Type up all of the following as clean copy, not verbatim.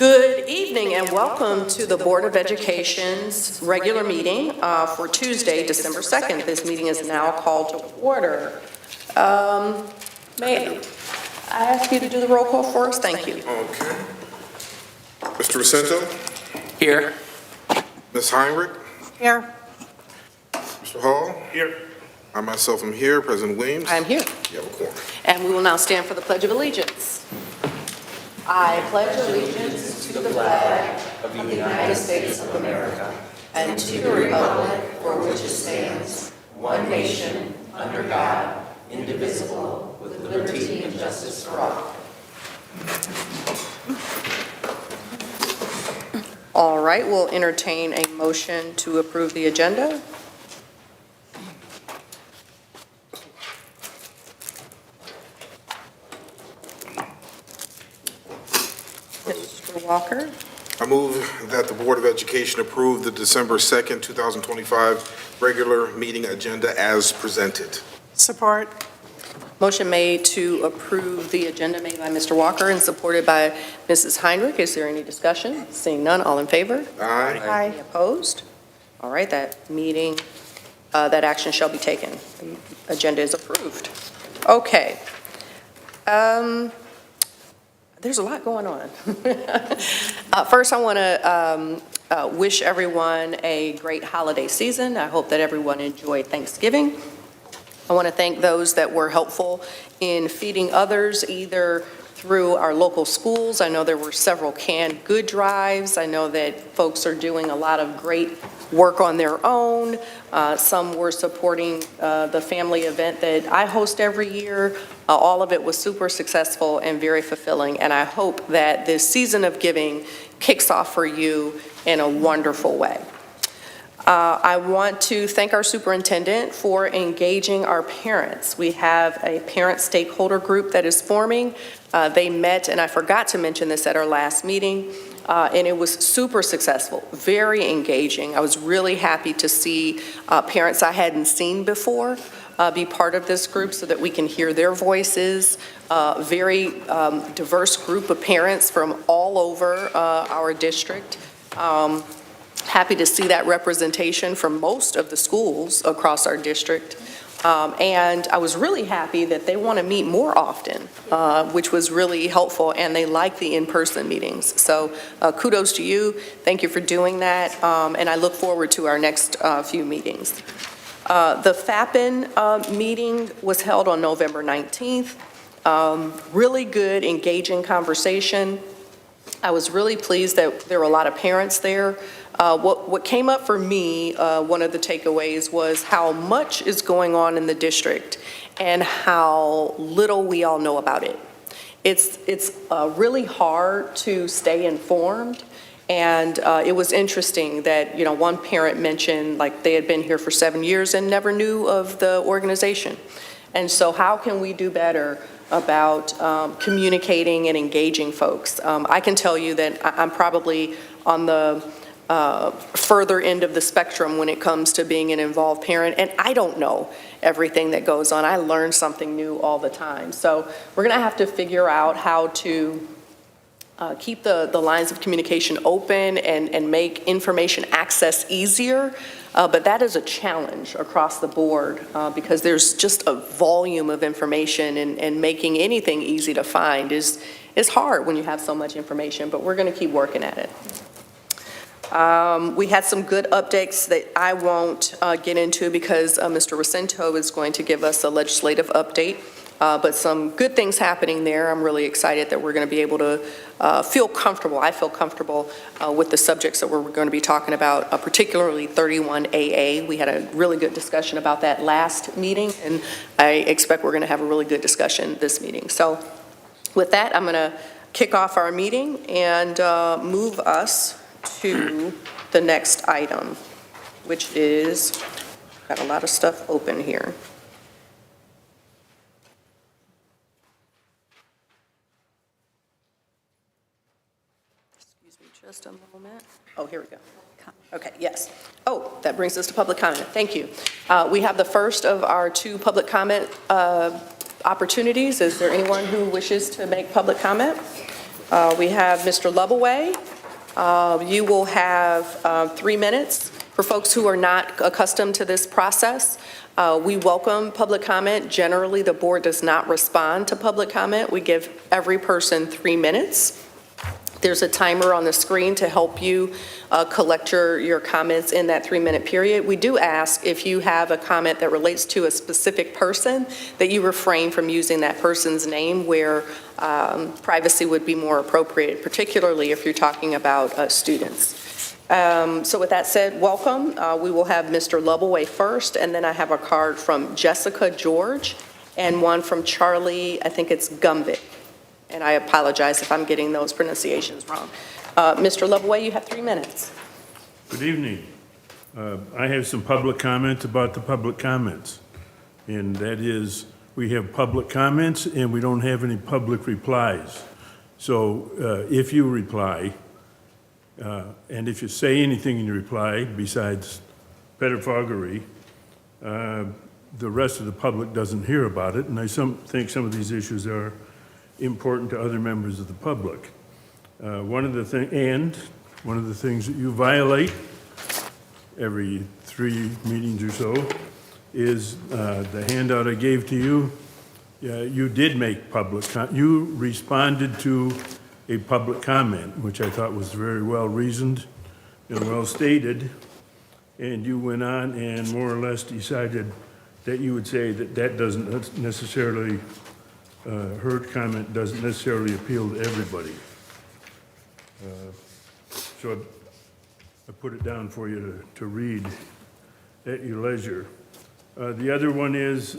Good evening and welcome to the Board of Education's regular meeting for Tuesday, December 2nd. This meeting is now called to order. May I ask you to do the roll call for us? Thank you. Okay. Mr. Vicento? Here. Ms. Heinrich? Here. Mr. Hall? Here. I myself am here. President Williams? I am here. You have a quorum. And we will now stand for the Pledge of Allegiance. I pledge allegiance to the flag of the United States of America and to the republic for which it stands, one nation, under God, indivisible, with liberty and justice for all. All right, we'll entertain a motion to approve the agenda. Mr. Walker. I move that the Board of Education approve the December 2nd, 2025 regular meeting agenda as presented. Support. Motion made to approve the agenda made by Mr. Walker and supported by Mrs. Heinrich. Is there any discussion? Seeing none, all in favor? Aye. Any opposed? All right, that action shall be taken. The agenda is approved. Okay. There's a lot going on. First, I want to wish everyone a great holiday season. I hope that everyone enjoyed Thanksgiving. I want to thank those that were helpful in feeding others, either through our local schools. I know there were several canned good drives. I know that folks are doing a lot of great work on their own. Some were supporting the family event that I host every year. All of it was super successful and very fulfilling, and I hope that this season of giving kicks off for you in a wonderful way. I want to thank our superintendent for engaging our parents. We have a parent stakeholder group that is forming. They met, and I forgot to mention this at our last meeting, and it was super successful, very engaging. I was really happy to see parents I hadn't seen before be part of this group so that we can hear their voices. Very diverse group of parents from all over our district. Happy to see that representation from most of the schools across our district. And I was really happy that they want to meet more often, which was really helpful, and they like the in-person meetings. So kudos to you. Thank you for doing that, and I look forward to our next few meetings. The FAPN meeting was held on November 19th. Really good, engaging conversation. I was really pleased that there were a lot of parents there. What came up for me, one of the takeaways was how much is going on in the district and how little we all know about it. It's really hard to stay informed, and it was interesting that, you know, one parent mentioned like they had been here for 7 years and never knew of the organization. And so how can we do better about communicating and engaging folks? I can tell you that I'm probably on the further end of the spectrum when it comes to being an involved parent, and I don't know everything that goes on. I learn something new all the time. So we're going to have to figure out how to keep the lines of communication open and make information access easier, but that is a challenge across the board because there's just a volume of information, and making anything easy to find is hard when you have so much information, but we're going to keep working at it. We had some good updates that I won't get into because Mr. Vicento is going to give us a legislative update, but some good things happening there. I'm really excited that we're going to be able to feel comfortable. I feel comfortable with the subjects that we're going to be talking about, particularly 31AA. We had a really good discussion about that last meeting, and I expect we're going to have a really good discussion this meeting. So with that, I'm going to kick off our meeting and move us to the next item, which is, got a lot of stuff open here. Excuse me just a moment. Oh, here we go. Okay, yes. Oh, that brings us to public comment. Thank you. We have the first of our 2 public comment opportunities. Is there anyone who wishes to make public comment? We have Mr. Lovaway. You will have 3 minutes. For folks who are not accustomed to this process, we welcome public comment. Generally, the board does not respond to public comment. We give every person 3 minutes. There's a timer on the screen to help you collect your comments in that 3-minute period. We do ask if you have a comment that relates to a specific person that you refrain from using that person's name where privacy would be more appropriate, particularly if you're talking about students. So with that said, welcome. We will have Mr. Lovaway first, and then I have a card from Jessica George and one from Charlie, I think it's Gumbic. And I apologize if I'm getting those pronunciations wrong. Mr. Lovaway, you have 3 minutes. Good evening. I have some public comments about the public comments. And that is, we have public comments and we don't have any public replies. So if you reply, and if you say anything in your reply besides pedophagy, the rest of the public doesn't hear about it. And I think some of these issues are important to other members of the public. One of the things that you violate every 3 meetings or so is the handout I gave to you. You did make you responded to a public comment, which I thought was very well reasoned and well stated, and you went on and more or less decided that you would say that doesn't necessarily her comment doesn't necessarily appeal to everybody. So I put it down for you to read at your leisure. The other one is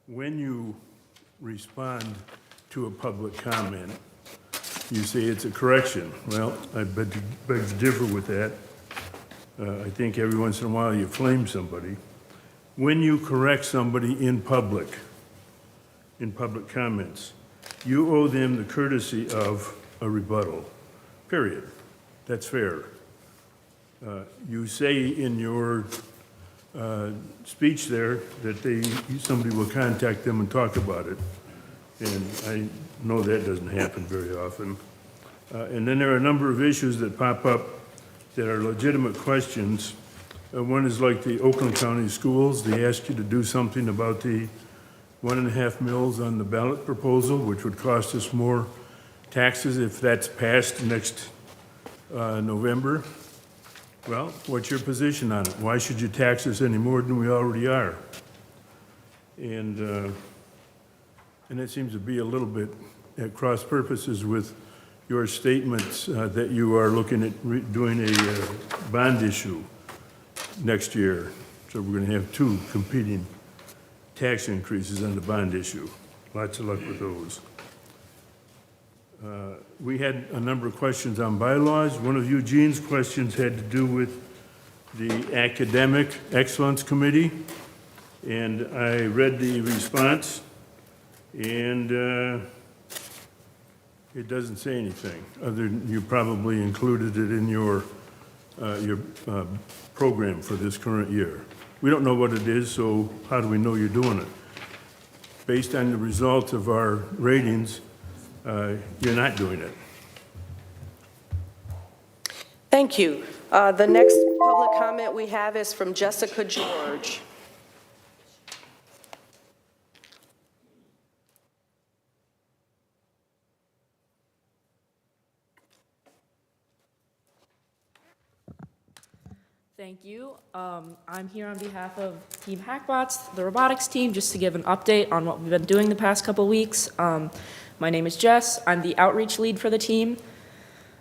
when you respond to a public comment, you say it's a correction. Well, I beg to differ with that. I think every once in a while you flame somebody. When you correct somebody in public comments, you owe them the courtesy of a rebuttal, period. That's fair. You say in your speech there that somebody will contact them and talk about it, and I know that doesn't happen very often. And then there are a number of issues that pop up that are legitimate questions. One is like the Oakland County schools. They asked you to do something about the 1.5 mils on the ballot proposal, which would cost us more taxes if that's passed next November. Well, what's your position on it? Why should you tax us any more than we already are? And it seems to be a little bit at cross purposes with your statements that you are looking at doing a bond issue next year. So we're going to have 2 competing tax increases on the bond issue. Lots of luck with those. We had a number of questions on bylaws. One of Eugene's questions had to do with the Academic Excellence Committee, and I read the response, and it doesn't say anything, other than you probably included it in your program for this current year. We don't know what it is, so how do we know you're doing it? Based on the results of our ratings, you're not doing it. Thank you. The next public comment we have is from Jessica George. Thank you. I'm here on behalf of Team Hackbots, the robotics team, just to give an update on what we've been doing the past couple weeks. My name is Jess. I'm the outreach lead for the team.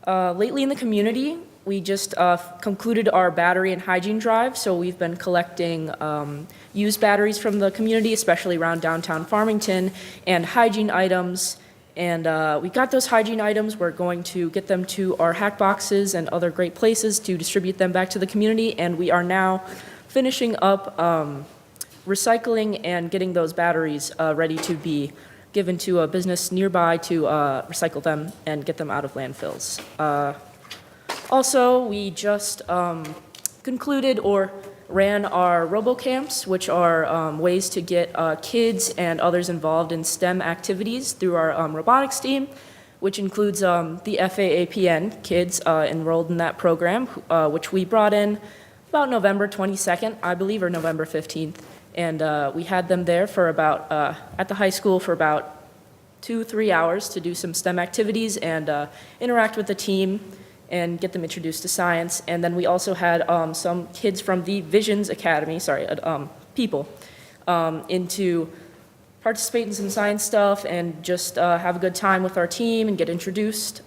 Lately in the community, we just concluded our battery and hygiene drive, so we've been collecting used batteries from the community, especially around downtown Farmington, and hygiene items. And we got those hygiene items. We're going to get them to our hack boxes and other great places to distribute them back to the community. And we are now finishing up recycling and getting those batteries ready to be given to a business nearby to recycle them and get them out of landfills. Also, we just concluded, or ran our RoboCamps, which are ways to get kids and others involved in STEM activities through our robotics team, which includes the FAAPN kids enrolled in that program, which we brought in about November 22nd, I believe, or November 15th. And we had them there for about, at the high school for about 2-3 hours to do some STEM activities and interact with the team and get them introduced to science. And then we also had some kids from the Visions Academy, people, into participate in some science stuff and just have a good time with our team and get introduced.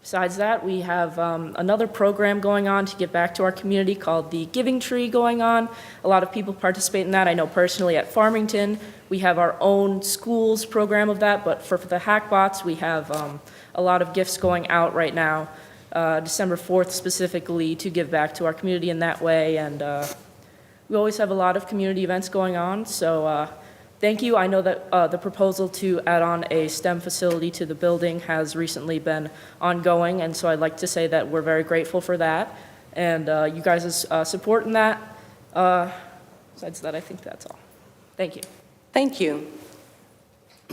Besides that, we have another program going on to give back to our community called the Giving Tree going on. A lot of people participate in that. I know personally at Farmington, we have our own schools program of that, but for the Hackbots, we have a lot of gifts going out right now, December 4th specifically, to give back to our community in that way. And we always have a lot of community events going on, so thank you. I know that the proposal to add on a STEM facility to the building has recently been ongoing, and so I'd like to say that we're very grateful for that, and you guys' support in that. Besides that, I think that's all. Thank you. Thank you.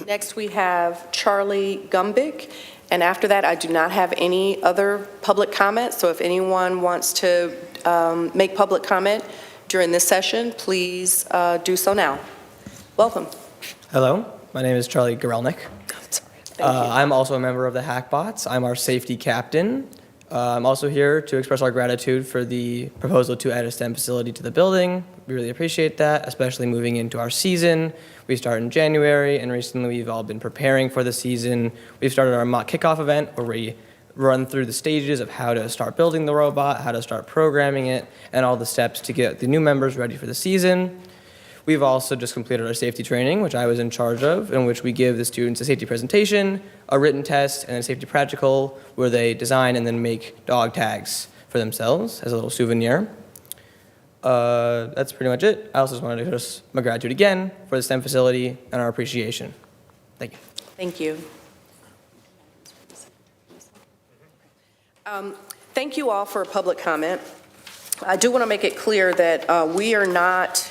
Next, we have Charlie Gumbick, and after that, I do not have any other public comments, so if anyone wants to make public comment during this session, please do so now. Welcome. Hello, my name is Charlie Gorelnik. Thank you. I'm also a member of the Hackbots. I'm our safety captain. I'm also here to express our gratitude for the proposal to add a STEM facility to the building. We really appreciate that, especially moving into our season. We start in January, and recently we've all been preparing for the season. We've started our mock kickoff event where we run through the stages of how to start building the robot, how to start programming it, and all the steps to get the new members ready for the season. We've also just completed our safety training, which I was in charge of, in which we give the students a safety presentation, a written test, and a safety practical where they design and then make dog tags for themselves as a little souvenir. That's pretty much it. I also just wanted to express my gratitude again for the STEM facility and our appreciation. Thank you. Thank you. Thank you all for public comment. I do want to make it clear that we are not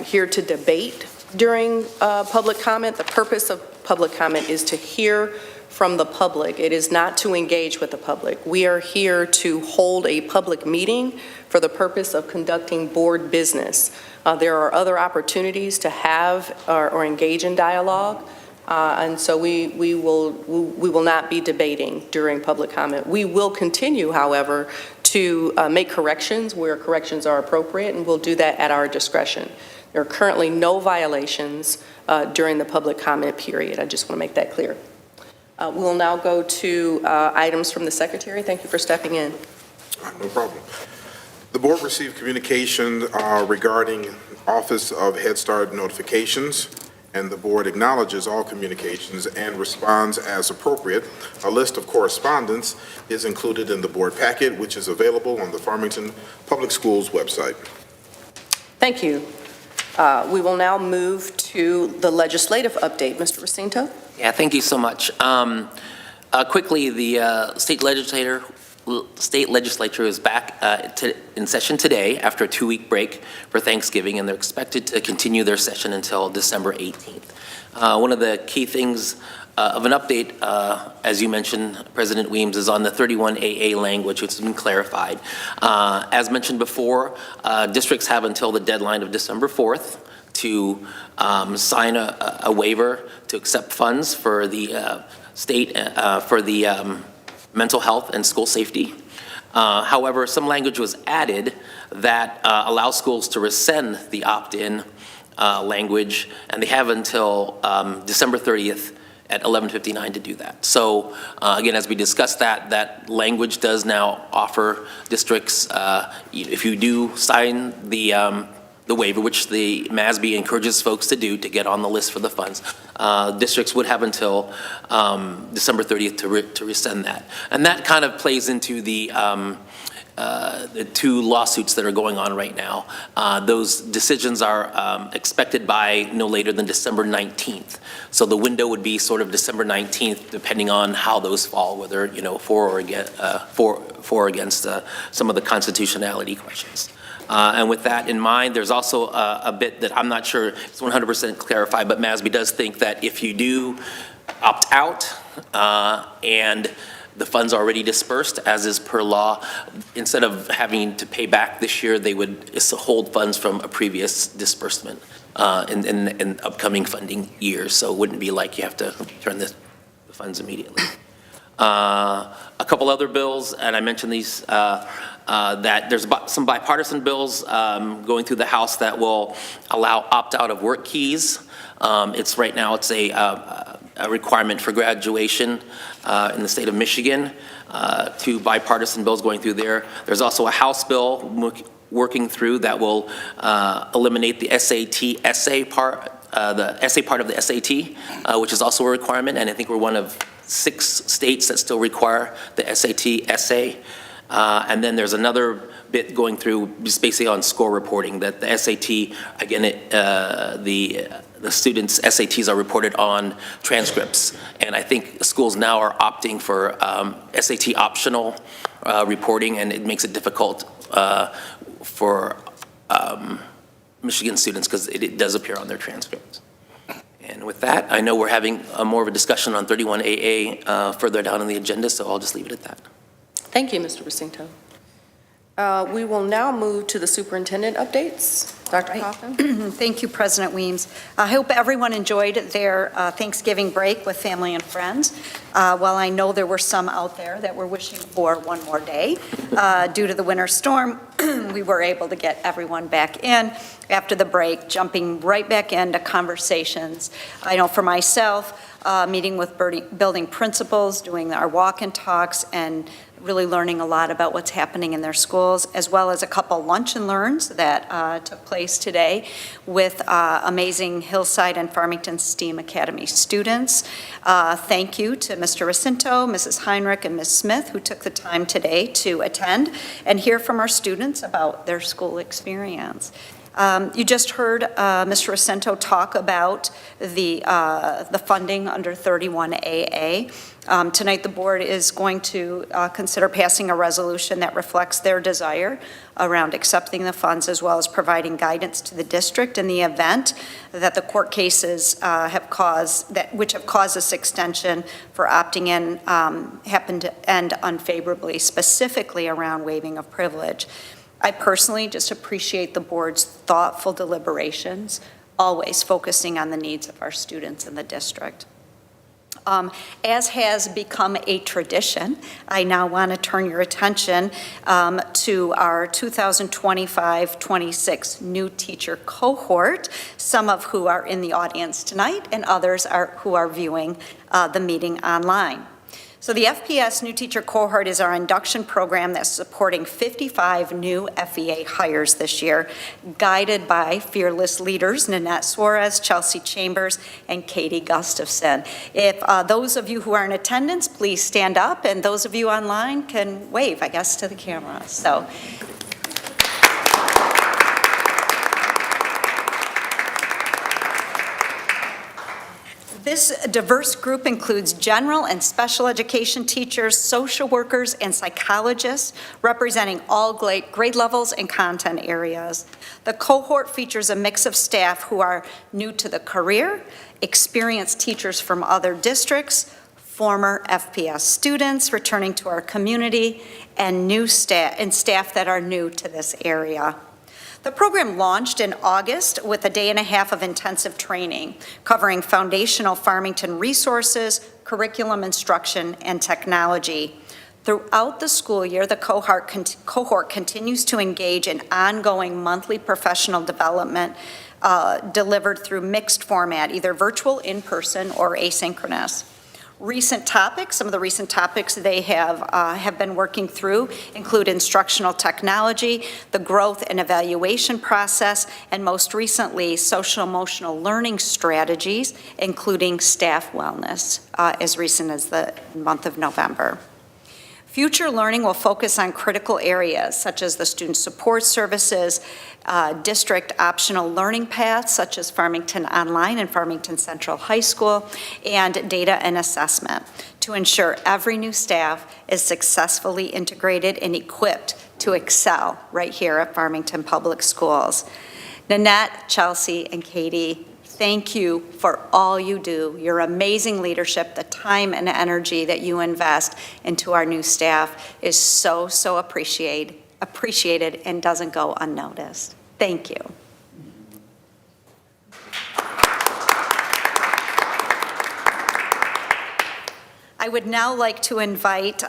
here to debate during public comment. The purpose of public comment is to hear from the public. It is not to engage with the public. We are here to hold a public meeting for the purpose of conducting board business. There are other opportunities to have or engage in dialogue, and so we will not be debating during public comment. We will continue, however, to make corrections where corrections are appropriate, and we'll do that at our discretion. There are currently no violations during the public comment period. I just want to make that clear. We'll now go to items from the Secretary. Thank you for stepping in. No problem. The board received communication regarding Office of Head Start notifications, and the board acknowledges all communications and responds as appropriate. A list of correspondence is included in the board packet, which is available on the Farmington Public Schools website. Thank you. We will now move to the legislative update. Mr. Racinto? Yeah, thank you so much. Quickly, the state legislature is back in session today after a 2-week break for Thanksgiving, and they're expected to continue their session until December 18th. One of the key things of an update, as you mentioned, President Weems, is on the 31AA language, which has been clarified. As mentioned before, districts have until the deadline of December 4th to sign a waiver to accept funds for the state for the mental health and school safety. However, some language was added that allows schools to rescind the opt-in language, and they have until December 30th at 11:59 to do that. So again, as we discussed, that language does now offer districts, if you do sign the waiver, which the MASB encourages folks to do to get on the list for the funds, districts would have until December 30th to rescind that. And that kind of plays into the the two lawsuits that are going on right now. Those decisions are expected by no later than December 19th. So the window would be sort of December 19th, depending on how those fall, whether, for or against some of the constitutionality questions. And with that in mind, there's also a bit that I'm not sure it's 100% clarified, but MASB does think that if you do opt out and the funds are already dispersed, as is per law, instead of having to pay back this year, they would hold funds from a previous disbursement in upcoming funding years. So it wouldn't be like you have to return the funds immediately. A couple other bills, and I mentioned these, that there's some bipartisan bills going through the House that will allow opt-out of work keys. It's right now, it's a requirement for graduation in the state of Michigan. Two bipartisan bills going through there. There's also a House bill working through that will eliminate the SAT essay part, the essay part of the SAT, which is also a requirement, and I think we're one of 6 states that still require the SAT essay. And then there's another bit going through just basically on score reporting, that the SAT, again, the students' SATs are reported on transcripts. And I think schools now are opting for SAT optional reporting, and it makes it difficult for Michigan students because it does appear on their transcripts. And with that, I know we're having more of a discussion on 31AA further down on the agenda, so I'll just leave it at that. Thank you, Mr. Bacinto. We will now move to the superintendent updates. Dr. Coffin? Thank you, President Weems. I hope everyone enjoyed their Thanksgiving break with family and friends. While I know there were some out there that were wishing for one more day, due to the winter storm, we were able to get everyone back in after the break, jumping right back into conversations. I know for myself, meeting with building principals, doing our walk and talks, and really learning a lot about what's happening in their schools, as well as a couple lunch and learns that took place today with amazing Hillside and Farmington STEAM Academy students. Thank you to Mr. Jacinto, Mrs. Heinrich, and Ms. Smith, who took the time today to attend and hear from our students about their school experience. You just heard Mr. Jacinto talk about the funding under 31AA. Tonight, the board is going to consider passing a resolution that reflects their desire around accepting the funds, as well as providing guidance to the district in the event that the court cases which have caused this extension for opting in happen to end unfavorably, specifically around waiving of privilege. I personally just appreciate the board's thoughtful deliberations, always focusing on the needs of our students in the district. As has become a tradition, I now want to turn your attention to our 2025-26 new teacher cohort, some of who are in the audience tonight and others who are viewing the meeting online. So the FPS New Teacher Cohort is our induction program that's supporting 55 new FEA hires this year, guided by fearless leaders Nanette Suarez, Chelsea Chambers, and Katie Gustafson. If those of you who are in attendance, please stand up, and those of you online can wave, I guess, to the camera. So. This diverse group includes general and special education teachers, social workers, and psychologists representing all grade levels and content areas. The cohort features a mix of staff who are new to the career, experienced teachers from other districts, former FPS students returning to our community, and staff that are new to this area. The program launched in August with a day and a half of intensive training covering foundational Farmington resources, curriculum instruction, and technology. Throughout the school year, the cohort continues to engage in ongoing monthly professional development delivered through mixed format, either virtual, in-person, or asynchronous. Some of the recent topics they have been working through include instructional technology, the growth and evaluation process, and most recently, social-emotional learning strategies, including staff wellness, as recent as the month of November. Future learning will focus on critical areas such as the student support services, district optional learning paths such as Farmington Online and Farmington Central High School, and data and assessment to ensure every new staff is successfully integrated and equipped to excel right here at Farmington Public Schools. Nanette, Chelsea, and Katie, thank you for all you do, your amazing leadership, the time and energy that you invest into our new staff is so appreciated and doesn't go unnoticed. Thank you. I would now like to invite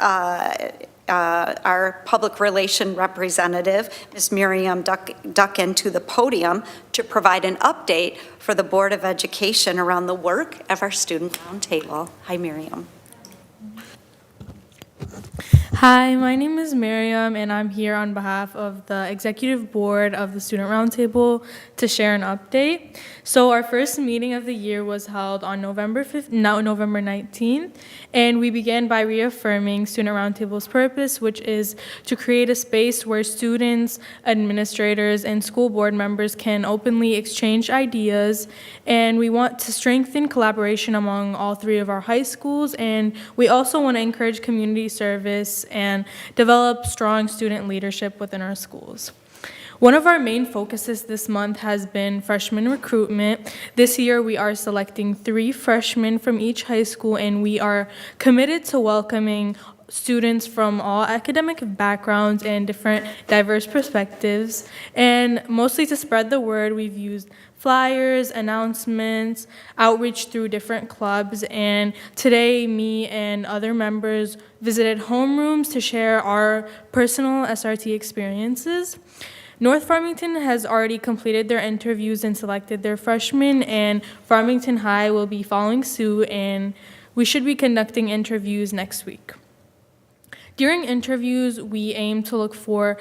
our public relation representative, Ms. Miriam Duckin, to the podium to provide an update for the Board of Education around the work of our Student Roundtable. Hi, Miriam. Hi, my name is Miriam, and I'm here on behalf of the Executive Board of the Student Roundtable to share an update. So our first meeting of the year was held on November 19th, and we began by reaffirming Student Roundtable's purpose, which is to create a space where students, administrators, and school board members can openly exchange ideas, and we want to strengthen collaboration among all three of our high schools, and we also want to encourage community service and develop strong student leadership within our schools. One of our main focuses this month has been freshman recruitment. This year we are selecting 3 freshmen from each high school, and we are committed to welcoming students from all academic backgrounds and different diverse perspectives. And mostly to spread the word, we've used flyers, announcements, outreach through different clubs, and today me and other members visited homerooms to share our personal SRT experiences. North Farmington has already completed their interviews and selected their freshmen, and Farmington High will be following suit, and we should be conducting interviews next week. During interviews, we aim to look for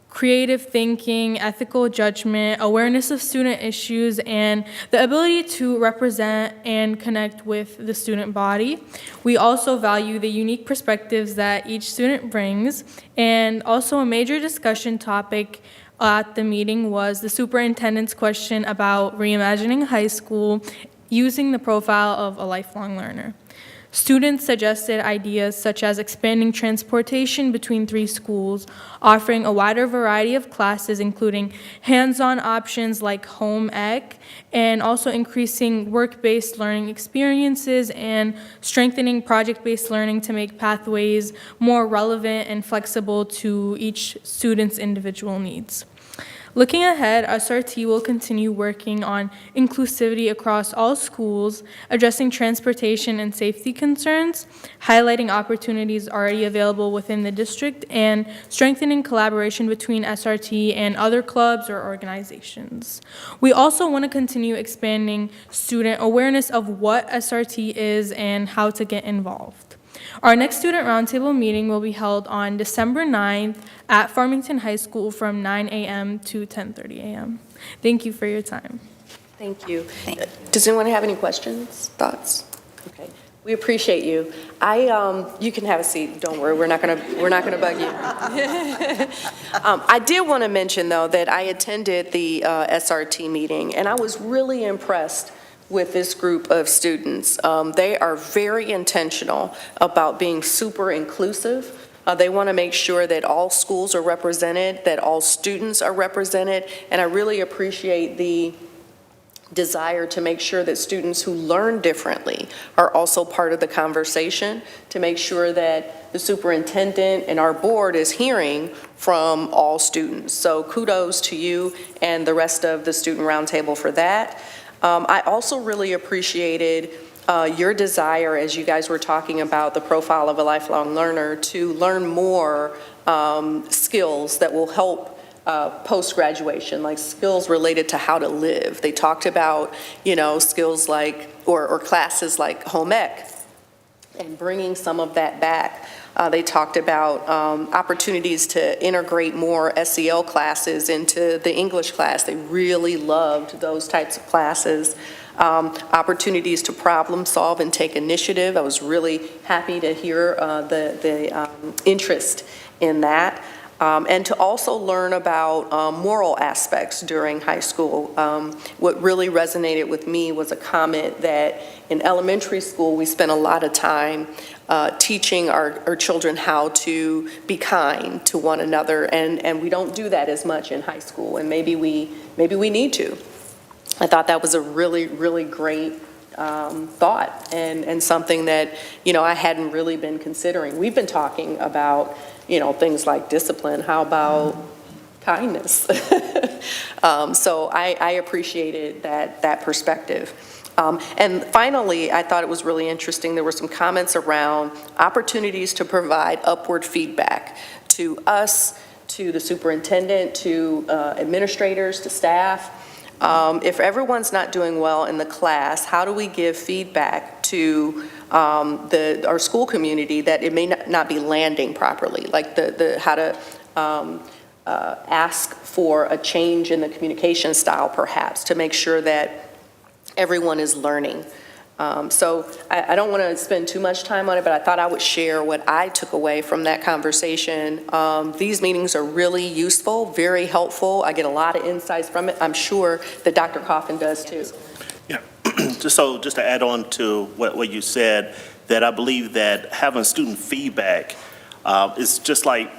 creative thinking, ethical judgment, awareness of student issues, and the ability to represent and connect with the student body. We also value the unique perspectives that each student brings, and also a major discussion topic at the meeting was the superintendent's question about reimagining high school using the profile of a lifelong learner. Students suggested ideas such as expanding transportation between 3 schools, offering a wider variety of classes, including hands-on options like home ec, and also increasing work-based learning experiences and strengthening project-based learning to make pathways more relevant and flexible to each student's individual needs. Looking ahead, SRT will continue working on inclusivity across all schools, addressing transportation and safety concerns, highlighting opportunities already available within the district, and strengthening collaboration between SRT and other clubs or organizations. We also want to continue expanding student awareness of what SRT is and how to get involved. Our next Student Roundtable meeting will be held on December 9th at Farmington High School from 9 a.m. to 10:30 a.m. Thank you for your time. Thank you. Does anyone have any questions, thoughts? Okay, we appreciate you. You can have a seat. Don't worry, we're not gonna bug you. I did want to mention though that I attended the SRT meeting, and I was really impressed with this group of students. They are very intentional about being super inclusive. They want to make sure that all schools are represented, that all students are represented, and I really appreciate the desire to make sure that students who learn differently are also part of the conversation, to make sure that the superintendent and our board is hearing from all students. So kudos to you and the rest of the Student Roundtable for that. I also really appreciated your desire, as you guys were talking about the profile of a lifelong learner, to learn more skills that will help post-graduation, like skills related to how to live. They talked about, skills like, or classes like home ec and bringing some of that back. They talked about opportunities to integrate more SEL classes into the English class. They really loved those types of classes. Opportunities to problem solve and take initiative. I was really happy to hear the interest in that. And to also learn about moral aspects during high school. What really resonated with me was a comment that in elementary school, we spent a lot of time teaching our children how to be kind to one another, and we don't do that as much in high school, and maybe we need to. I thought that was a really, really great thought, and something that, I hadn't really been considering. We've been talking about, things like discipline. How about kindness? So I appreciated that perspective. And finally, I thought it was really interesting. There were some comments around opportunities to provide upward feedback to us, to the superintendent, to administrators, to staff. If everyone's not doing well in the class, how do we give feedback to our school community that it may not be landing properly, like how to ask for a change in the communication style, perhaps, to make sure that everyone is learning. So I don't want to spend too much time on it, but I thought I would share what I took away from that conversation. These meetings are really useful, very helpful. I get a lot of insights from it. I'm sure that Dr. Coffin does too. Yeah, just to add on to what you said, that I believe that having student feedback is just like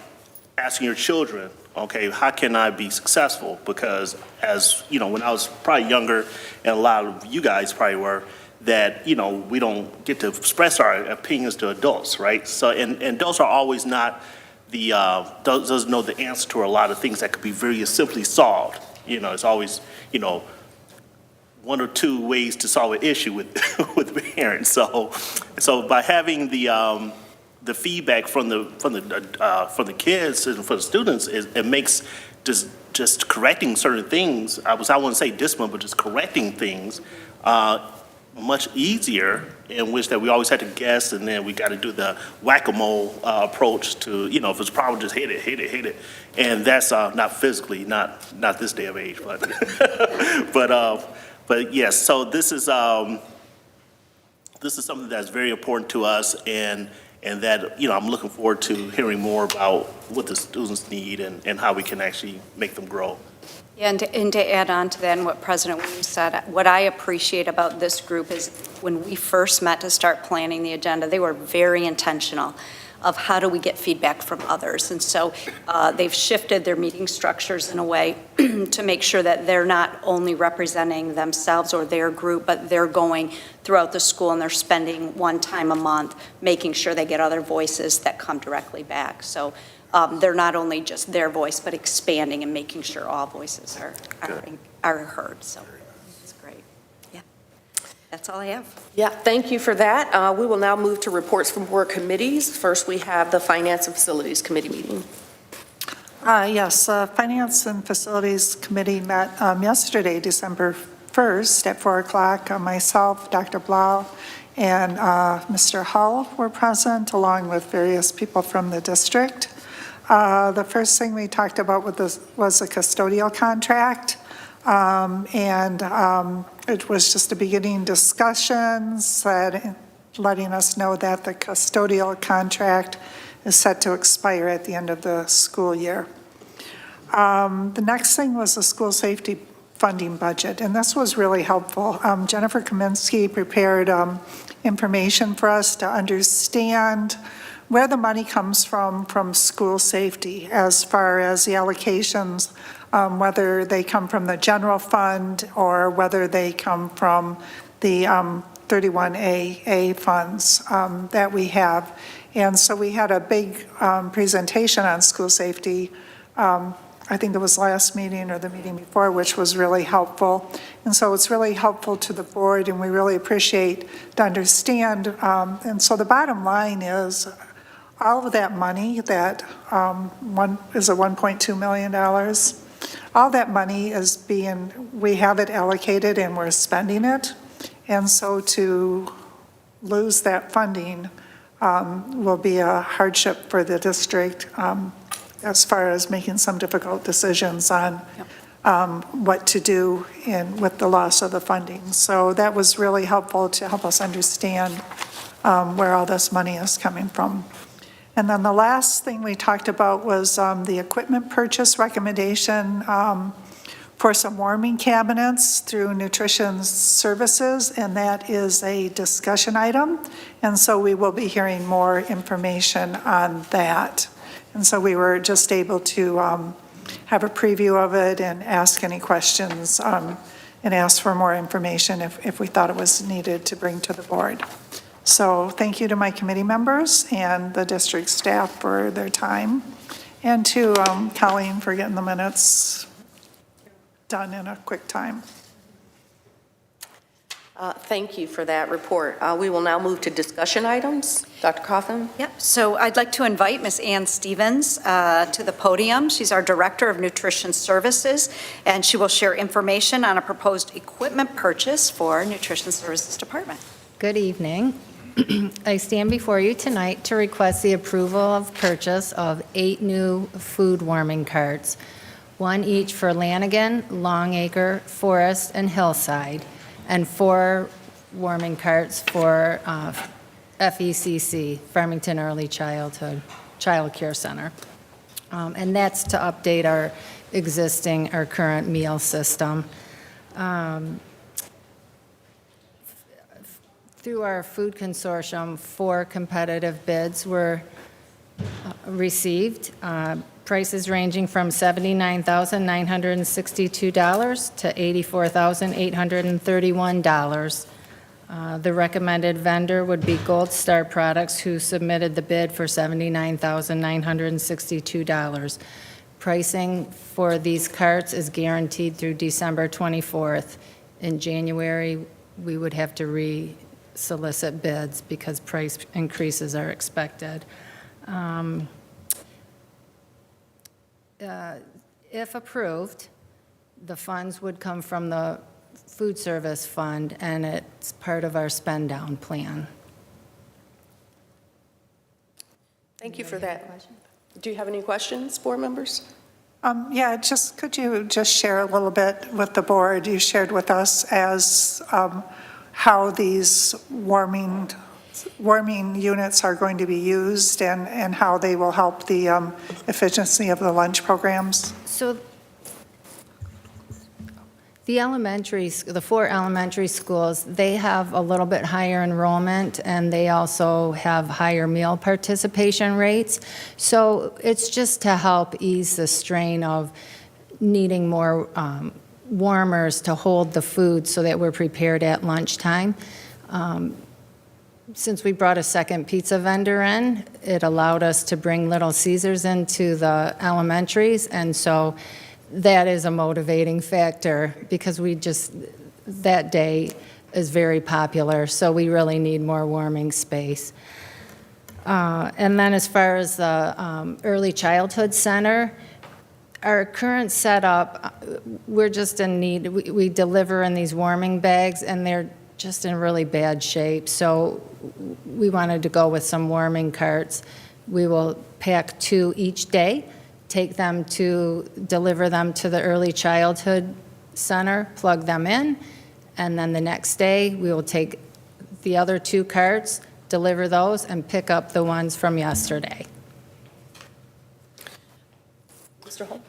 asking your children, okay, how can I be successful? Because as, when I was probably younger, and a lot of you guys probably were, that, we don't get to express our opinions to adults, right? So, and adults are always not doesn't know the answer to a lot of things that could be very simply solved. It's always, one or two ways to solve an issue with parents. So by having the feedback from the kids and from the students, it makes just correcting certain things. I wouldn't say discipline, but just correcting things much easier, in which that we always had to guess, and then we got to do the whack-a-mole approach to, if it's a problem, just hit it. And that's not physically, not this day of age, but but yes, so this is something that's very important to us, and that, I'm looking forward to hearing more about what the students need and how we can actually make them grow. Yeah, and to add on to that and what President Williams said, what I appreciate about this group is when we first met to start planning the agenda, they were very intentional of how do we get feedback from others. And so they've shifted their meeting structures in a way to make sure that they're not only representing themselves or their group, but they're going throughout the school and they're spending one time a month making sure they get other voices that come directly back. So they're not only just their voice, but expanding and making sure all voices are heard. So it's great. Yeah, that's all I have. Yeah, thank you for that. We will now move to reports from board committees. First, we have the Finance and Facilities Committee meeting. Yes, Finance and Facilities Committee met yesterday, December 1st at 4 o'clock. Myself, Dr. Blau, and Mr. Hull were present, along with various people from the district. The first thing we talked about was a custodial contract, and it was just a beginning discussions, letting us know that the custodial contract is set to expire at the end of the school year. The next thing was the school safety funding budget, and this was really helpful. Jennifer Kaminsky prepared information for us to understand where the money comes from school safety, as far as the allocations, whether they come from the general fund or whether they come from the 31AA funds that we have. And so we had a big presentation on school safety. I think it was last meeting or the meeting before, which was really helpful. And so it's really helpful to the board, and we really appreciate to understand. And so the bottom line is, all of that money that is a $1.2 million, all that money is we have it allocated and we're spending it. And so to lose that funding will be a hardship for the district as far as making some difficult decisions on what to do with the loss of the funding. So that was really helpful to help us understand where all this money is coming from. And then the last thing we talked about was the equipment purchase recommendation for some warming cabinets through Nutrition Services, and that is a discussion item. And so we will be hearing more information on that. And so we were just able to have a preview of it and ask any questions and ask for more information if we thought it was needed to bring to the board. So thank you to my committee members and the district staff for their time, and to Colleen for getting the minutes done in a quick time. Thank you for that report. We will now move to discussion items. Dr. Coffin? Yep, so I'd like to invite Ms. Ann Stevens to the podium. She's our Director of Nutrition Services, and she will share information on a proposed equipment purchase for Nutrition Services Department. Good evening. I stand before you tonight to request the approval of purchase of 8 new food warming carts, 1 each for Lanigan, Longacre, Forest, and Hillside, and 4 warming carts for FECC, Farmington Early Childhood Child Care Center. And that's to update our current meal system. Through our food consortium, 4 competitive bids were received, prices ranging from $79,962 to $84,831. The recommended vendor would be Gold Star Products, who submitted the bid for $79,962. Pricing for these carts is guaranteed through December 24th. In January, we would have to solicit bids because price increases are expected. If approved, the funds would come from the food service fund, and it's part of our spend down plan. Thank you for that. Do you have any questions, board members? Yeah, could you just share a little bit with the board? You shared with us as how these warming units are going to be used and how they will help the efficiency of the lunch programs? So the 4 elementary schools, they have a little bit higher enrollment, and they also have higher meal participation rates. So it's just to help ease the strain of needing more warmers to hold the food so that we're prepared at lunchtime. Since we brought a second pizza vendor in, it allowed us to bring Little Caesars into the elementaries, and so that is a motivating factor because that day is very popular, so we really need more warming space. And then as far as the Early Childhood Center, our current setup, we're just in need, we deliver in these warming bags, and they're just in really bad shape, so we wanted to go with some warming carts. We will pack 2 each day, deliver them to the Early Childhood Center, plug them in, and then the next day, we will take the other 2 carts, deliver those, and pick up the ones from yesterday. Mr. Holt?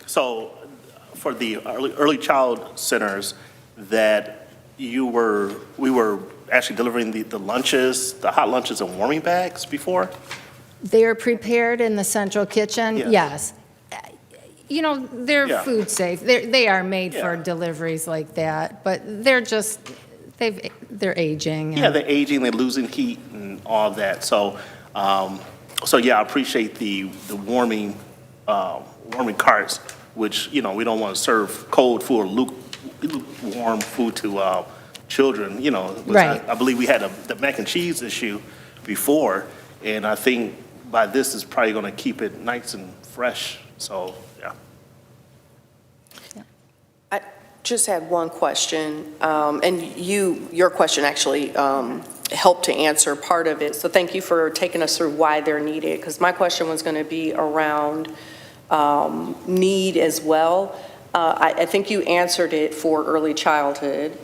So for the early child centers that we were actually delivering the lunches, the hot lunches and warming bags before? They are prepared in the central kitchen, yes. You know, they're food safe. They are made for deliveries like that, but they're aging. Yeah, they're aging, they're losing heat and all of that. So, I appreciate the warming carts, which, we don't want to serve cold food or lukewarm food to children, Right. I believe we had the mac and cheese issue before, and I think by this is probably going to keep it nice and fresh, so, yeah. I just had one question, and your question actually helped to answer part of it. So thank you for taking us through why they're needed, because my question was going to be around need as well. I think you answered it for early childhood.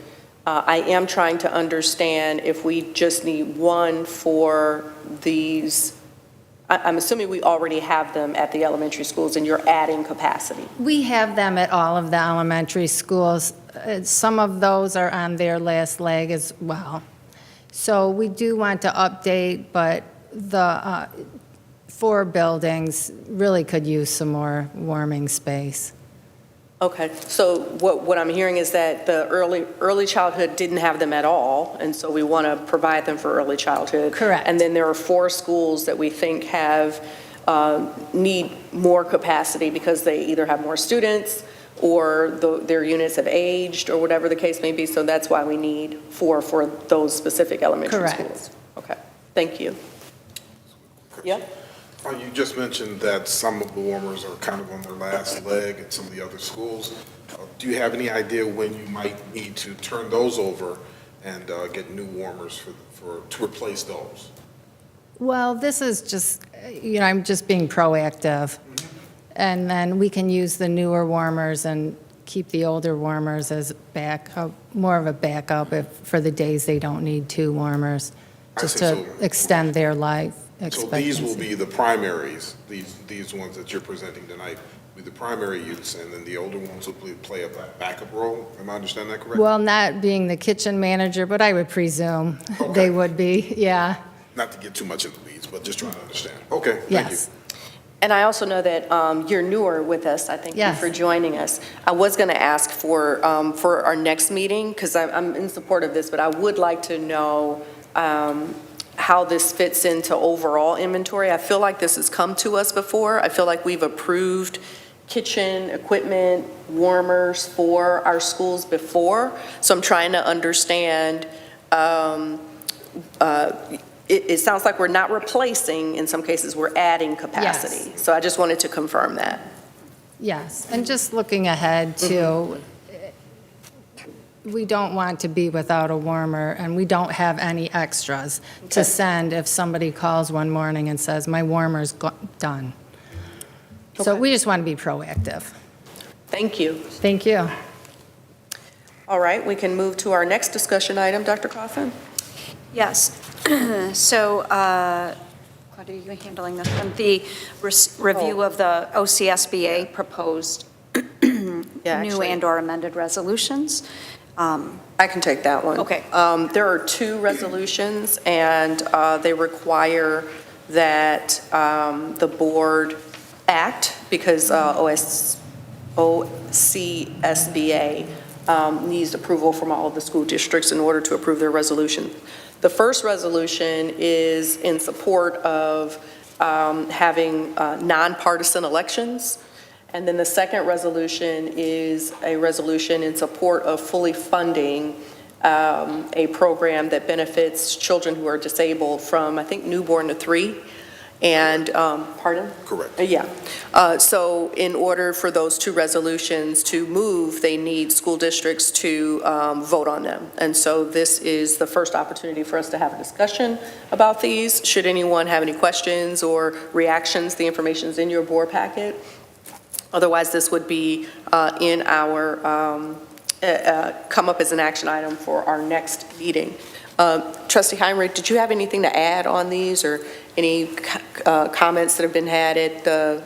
I am trying to understand if we just need one for these. I'm assuming we already have them at the elementary schools and you're adding capacity. We have them at all of the elementary schools. Some of those are on their last leg as well. So we do want to update, but the 4 buildings really could use some more warming space. Okay, so what I'm hearing is that the early childhood didn't have them at all, and so we want to provide them for early childhood. Correct. And then there are 4 schools that we think need more capacity because they either have more students or their units have aged or whatever the case may be, so that's why we need 4 for those specific elementary Correct. schools. Okay, thank you. Yep. You just mentioned that some of the warmers are kind of on their last leg at some of the other schools. Do you have any idea when you might need to turn those over and get new warmers to replace those? Well, this is just, I'm just being proactive. And then we can use the newer warmers and keep the older warmers as backup, more of a backup for the days they don't need 2 warmers, just to extend their life expectancy. So these will be the primaries, these ones that you're presenting tonight, will be the primary use, and then the older ones will play a backup role? Am I understanding that correctly? Well, not being the kitchen manager, but I would presume they would be, yeah. Not to get too much in the weeds, but just trying to understand. Okay, thank you. Yes. And I also know that you're newer with us. I thank you for joining us. I was going to ask for our next meeting, because I'm in support of this, but I would like to know how this fits into overall inventory. I feel like this has come to us before. I feel like we've approved kitchen equipment, warmers for our schools before. So I'm trying to understand, it sounds like we're not replacing, in some cases we're adding capacity. Yes. So I just wanted to confirm that. Yes, and just looking ahead to, we don't want to be without a warmer, and we don't have any extras to send if somebody calls one morning and says, my warmer's done. So we just want to be proactive. Thank you. Thank you. All right, we can move to our next discussion item, Dr. Coffin. Yes. So, Claudia, are you handling this one? The review of the OCSBA proposed new and/or amended resolutions. I can take that one. Okay. There are 2 resolutions, and they require that the board act because OCSBA needs approval from all of the school districts in order to approve their resolution. The first resolution is in support of having nonpartisan elections. And then the second resolution is a resolution in support of fully funding a program that benefits children who are disabled from, I think, newborn to 3. And, pardon? Correct. Yeah. So in order for those 2 resolutions to move, they need school districts to vote on them. And so this is the first opportunity for us to have a discussion about these. Should anyone have any questions or reactions, the information is in your board packet. Otherwise, this would be in our, come up as an action item for our next meeting. Trustee Heinrich, did you have anything to add on these or any comments that have been had at the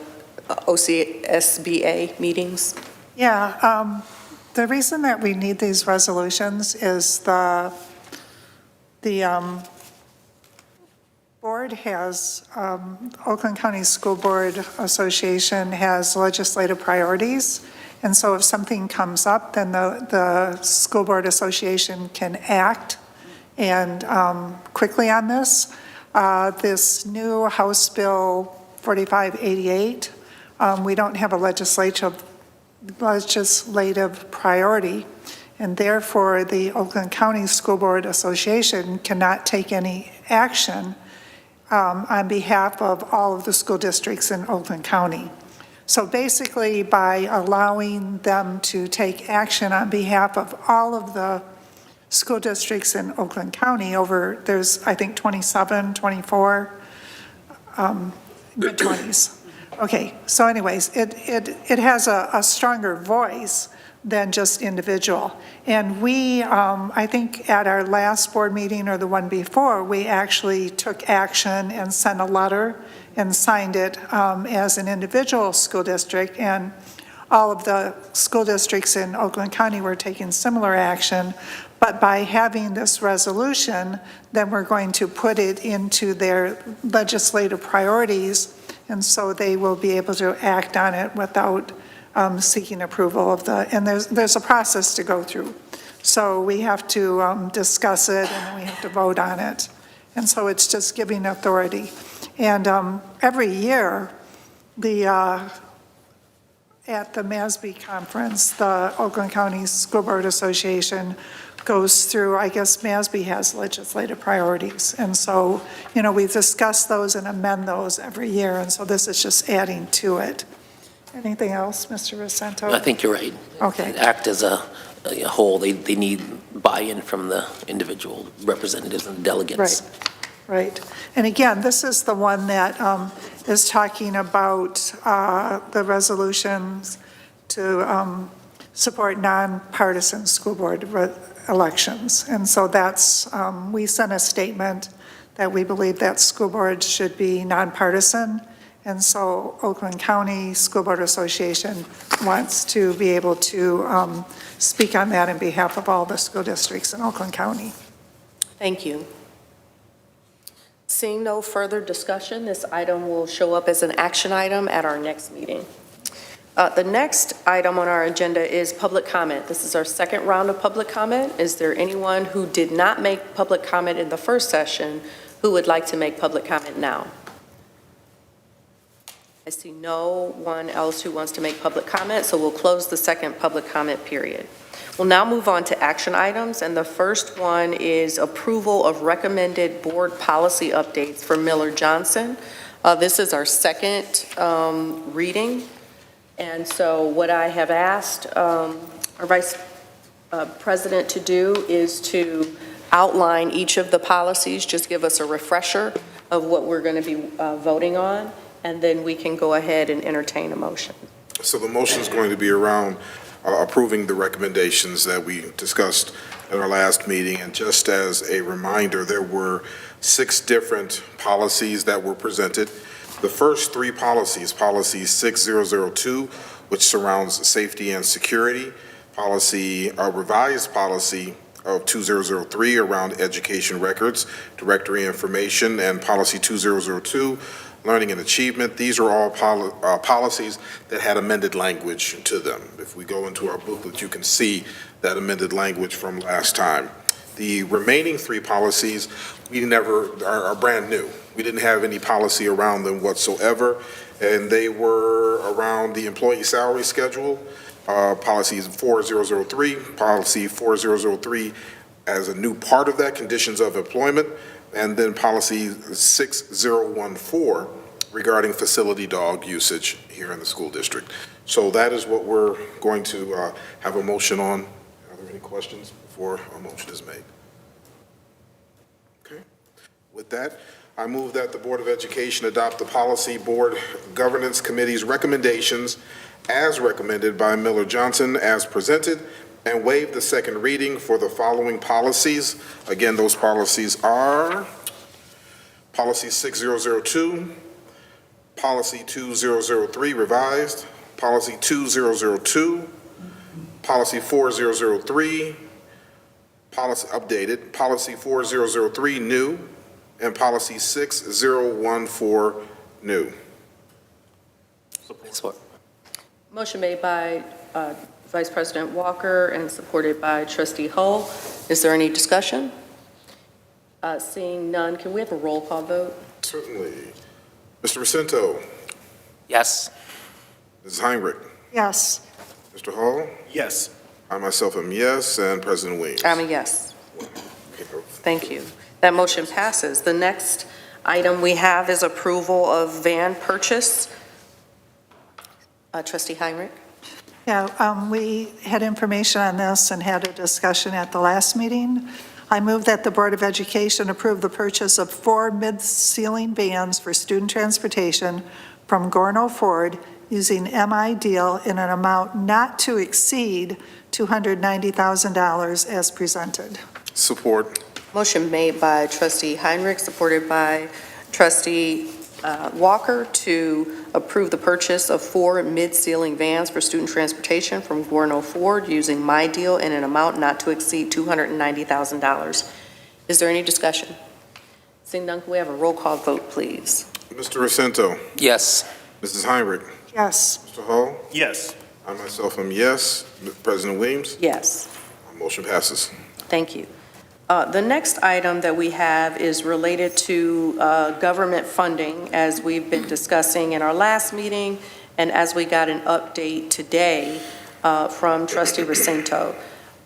OCSBA meetings? Yeah, the reason that we need these resolutions is the board has, Oakland County School Board Association has legislative priorities. And so if something comes up, then the School Board Association can act and quickly on this. This new House Bill 4588, we don't have a legislative priority, and therefore the Oakland County School Board Association cannot take any action on behalf of all of the school districts in Oakland County. So basically, by allowing them to take action on behalf of all of the school districts in Oakland County there's, I think, 27, 24, mid-20s. Okay, so anyways, it has a stronger voice than just individual. And we, I think at our last board meeting or the one before, we actually took action and sent a letter and signed it as an individual school district. And all of the school districts in Oakland County were taking similar action. But by having this resolution, then we're going to put it into their legislative priorities, and so they will be able to act on it without seeking approval of and there's a process to go through. So we have to discuss it, and then we have to vote on it. And so it's just giving authority. And every year, at the MASB conference, the Oakland County School Board Association goes through, I guess MASB has legislative priorities. And so, we discuss those and amend those every year. And so this is just adding to it. Anything else, Mr. Vicento? I think you're right. Okay. Act as a whole, they need buy-in from the individual representatives and delegates. Right. And again, this is the one that is talking about the resolutions to support nonpartisan school board elections. And so that's, we sent a statement that we believe that school boards should be nonpartisan. And so Oakland County School Board Association wants to be able to speak on that in behalf of all the school districts in Oakland County. Thank you. Seeing no further discussion, this item will show up as an action item at our next meeting. The next item on our agenda is public comment. This is our second round of public comment. Is there anyone who did not make public comment in the first session who would like to make public comment now? I see no one else who wants to make public comment, so we'll close the second public comment period. We'll now move on to action items, and the first one is approval of recommended board policy updates for Miller Johnson. This is our second reading, and so what I have asked our Vice President to do is to outline each of the policies, just give us a refresher of what we're going to be voting on, and then we can go ahead and entertain a motion. So the motion is going to be around approving the recommendations that we discussed at our last meeting. And just as a reminder, there were 6 different policies that were presented. The first 3 policies, policy 6002, which surrounds safety and security, revised policy of 2003 around education records, directory information, and policy 2002, learning and achievement. These are all policies that had amended language to them. If we go into our booklet, you can see that amended language from last time. The remaining 3 policies, are brand new. We didn't have any policy around them whatsoever, and they were around the employee salary schedule, policies 4003, policy 4003 as a new part of that, conditions of employment, and then policy 6014 regarding facility dog usage here in the school district. So that is what we're going to have a motion on. Are there any questions before a motion is made? Okay. With that, I move that the Board of Education adopt the Policy Board Governance Committee's recommendations as recommended by Miller Johnson as presented, and waive the second reading for the following policies. Again, those policies are policy 6002, policy 2003 revised, policy 2002, policy 4003, policy updated, policy 4003 new, and policy 6014 new. Support. Motion made by Vice President Walker and supported by Trustee Hull. Is there any discussion? Seeing none, can we have a roll call vote? Certainly. Mr. Vicento? Yes. Mrs. Heinrich? Yes. Mr. Hall? Yes. I myself am yes, and President Williams? I'm a yes. Thank you. That motion passes. The next item we have is approval of van purchase. Trustee Heinrich? Yeah, we had information on this and had a discussion at the last meeting. I move that the Board of Education approve the purchase of 4 mid-ceiling vans for student transportation from Gorno Ford using MI deal in an amount not to exceed $290,000 as presented. Support. Motion made by trustee Heinrich, supported by trustee Walker to approve the purchase of 4 mid-ceiling vans for student transportation from Gorno Ford using My Deal in an amount not to exceed $290,000. Is there any discussion? Seeing none, can we have a roll call vote, please? Mr. Rosento. Yes. Mrs. Heinrich. Yes. Mr. Hall. Yes. I myself am yes. President Williams. Yes. Motion passes. Thank you. The next item that we have is related to government funding, as we've been discussing in our last meeting, and as we got an update today from trustee Rosento.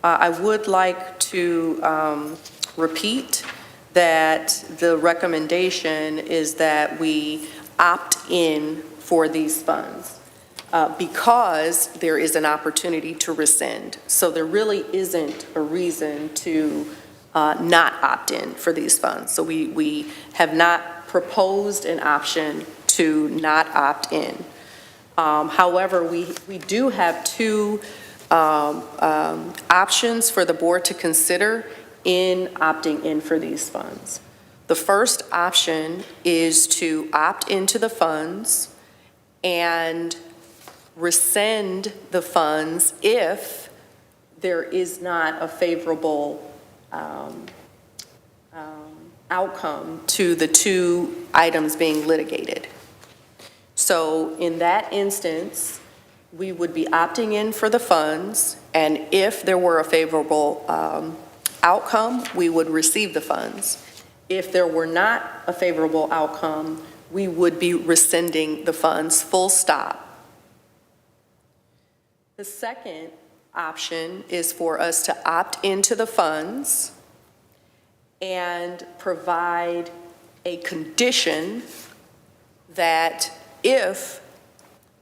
I would like to repeat that the recommendation is that we opt in for these funds because there is an opportunity to rescind. So there really isn't a reason to not opt in for these funds. So we have not proposed an option to not opt in. However, we do have 2 options for the board to consider in opting in for these funds. The first option is to opt into the funds and rescind the funds if there is not a favorable outcome to the 2 items being litigated. So in that instance, we would be opting in for the funds, and if there were a favorable outcome, we would receive the funds. If there were not a favorable outcome, we would be rescinding the funds, full stop. The second option is for us to opt into the funds and provide a condition that if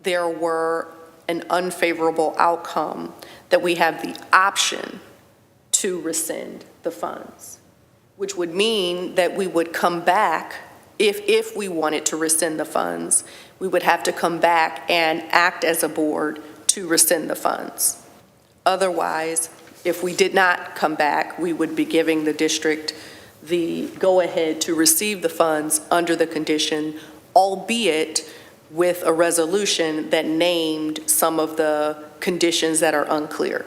there were an unfavorable outcome, that we have the option to rescind the funds, which would mean that we would come back, if we wanted to rescind the funds, we would have to come back and act as a board to rescind the funds. Otherwise, if we did not come back, we would be giving the district the go-ahead to receive the funds under the condition, albeit with a resolution that named some of the conditions that are unclear.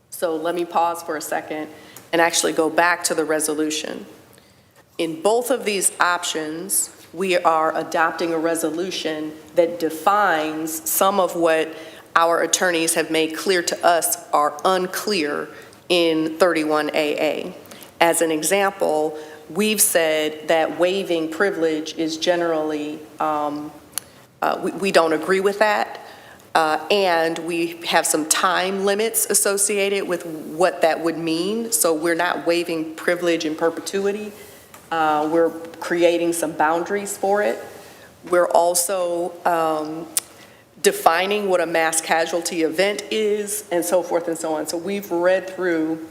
So let me pause for a second and actually go back to the resolution. In both of these options, we are adopting a resolution that defines some of what our attorneys have made clear to us are unclear in 31AA. As an example, we've said that waiving privilege is generally, we don't agree with that, and we have some time limits associated with what that would mean. So we're not waiving privilege in perpetuity. We're creating some boundaries for it. We're also defining what a mass casualty event is, and so forth and so on. So we've read through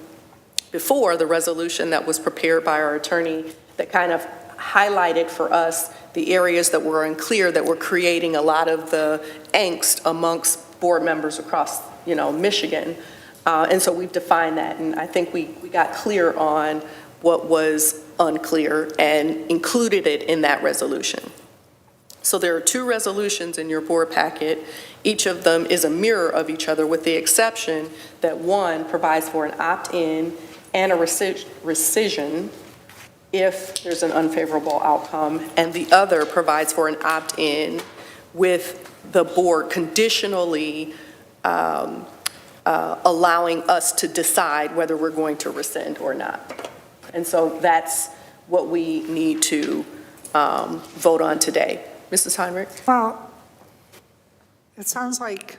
before the resolution that was prepared by our attorney that kind of highlighted for us the areas that were unclear, that were creating a lot of the angst amongst board members across, Michigan. And so we've defined that, and I think we got clear on what was unclear and included it in that resolution. So there are 2 resolutions in your board packet. Each of them is a mirror of each other, with the exception that one provides for an opt-in and a rescission if there's an unfavorable outcome, and the other provides for an opt-in with the board conditionally allowing us to decide whether we're going to rescind or not. And so that's what we need to vote on today. Mrs. Heinrich? Well, it sounds like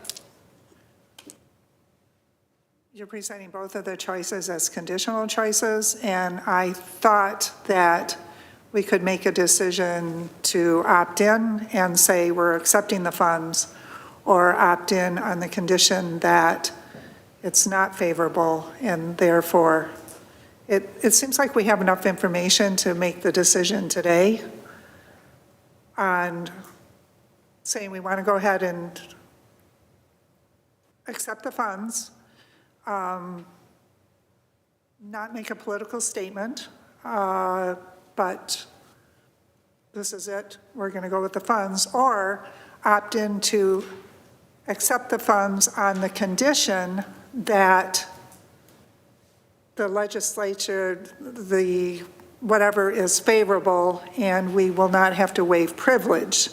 you're presenting both of the choices as conditional choices, and I thought that we could make a decision to opt in and say we're accepting the funds, or opt in on the condition that it's not favorable, and therefore, it seems like we have enough information to make the decision today on saying we want to go ahead and accept the funds, not make a political statement, but this is it, we're going to go with the funds, or opt in to accept the funds on the condition that the legislature, the whatever is favorable, and we will not have to waive privilege.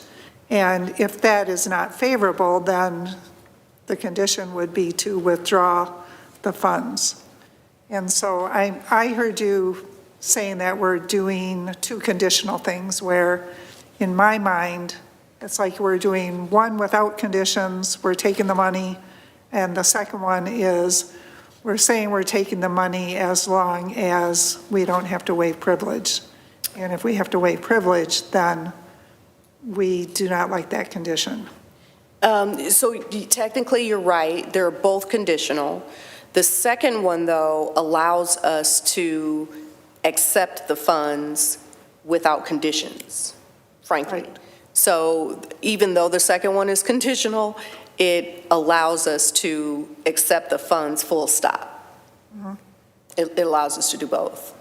And if that is not favorable, then the condition would be to withdraw the funds. And so I heard you saying that we're doing two conditional things, where in my mind, it's like we're doing one without conditions, we're taking the money, and the second one is we're saying we're taking the money as long as we don't have to waive privilege. And if we have to waive privilege, then we do not like that condition. So technically, you're right, they're both conditional. The second one, though, allows us to accept the funds without conditions, frankly. Right. So even though the second one is conditional, it allows us to accept the funds full stop. Mm-hmm. It allows us to do both.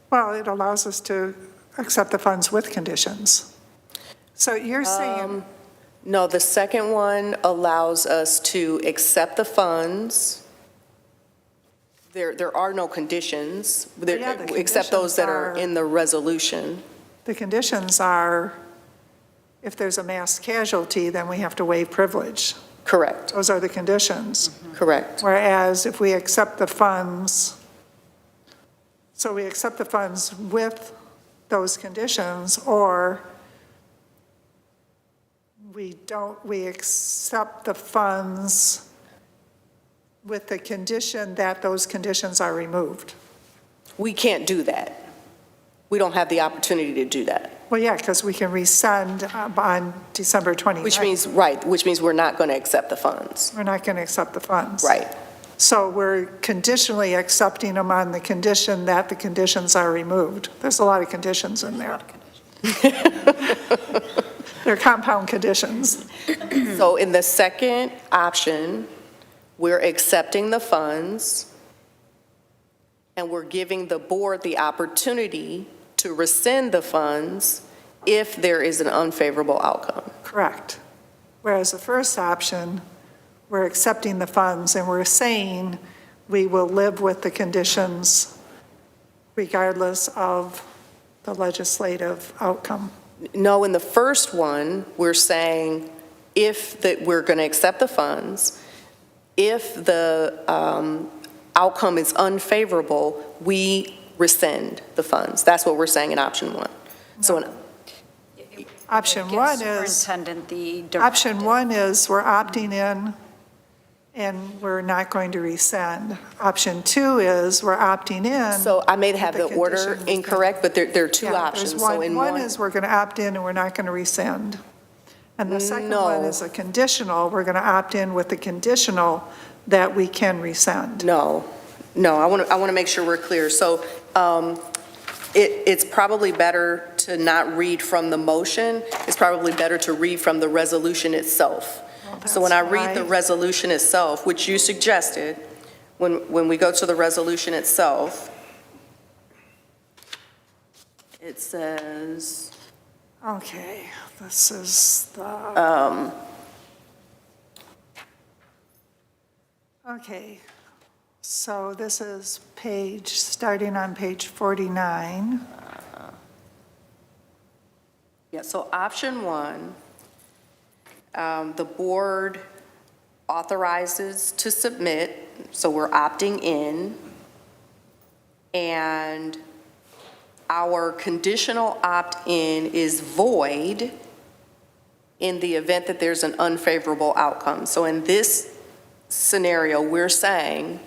Well, it allows us to accept the funds with conditions. So you're saying, No, the second one allows us to accept the funds. There are no conditions, Yeah, the except those that are conditions in the resolution. the conditions are, if there's a mass casualty, then we have to waive privilege. Correct, Those are the conditions. correct. Whereas if we accept the funds, so we accept the funds with those conditions, or we accept the funds with the condition that those conditions are removed. We can't do that. We don't have the opportunity to do that. Well, yeah, because we can rescind on December 29th. Which means we're not going to accept the funds. We're not going to accept the funds. Right, So we're conditionally accepting them on the condition that the conditions are removed. There's a lot of conditions in there. They're compound conditions. so in the second option, we're accepting the funds, and we're giving the board the opportunity to rescind the funds if there is an unfavorable outcome. Correct. Whereas the first option, we're accepting the funds and we're saying we will live with the conditions regardless of the legislative outcome. No, in the first one, we're saying we're going to accept the funds. If the outcome is unfavorable, we rescind the funds. That's what we're saying in option one. So Option Give one is, Superintendent the option directive. one is we're opting in and we're not going to rescind. Option two is we're opting in. So I may have the The order conditions. incorrect, but there are two Yeah, options. there's So in one is we're going to opt in and we're not going to rescind. And the second one No. is a conditional, we're going to opt in with the conditional that we can rescind. No, I want to make sure we're clear. So it's probably better to not read from the motion. It's probably better to read from the resolution itself. So when I read the That's resolution itself, which you suggested, when we go to the resolution itself, it says, Okay, this is the, okay, so this is starting on page 49. yeah, so option one, the board authorizes to submit, so we're opting in, and our conditional opt-in is void in the event that there's an unfavorable outcome. So in this scenario, we're saying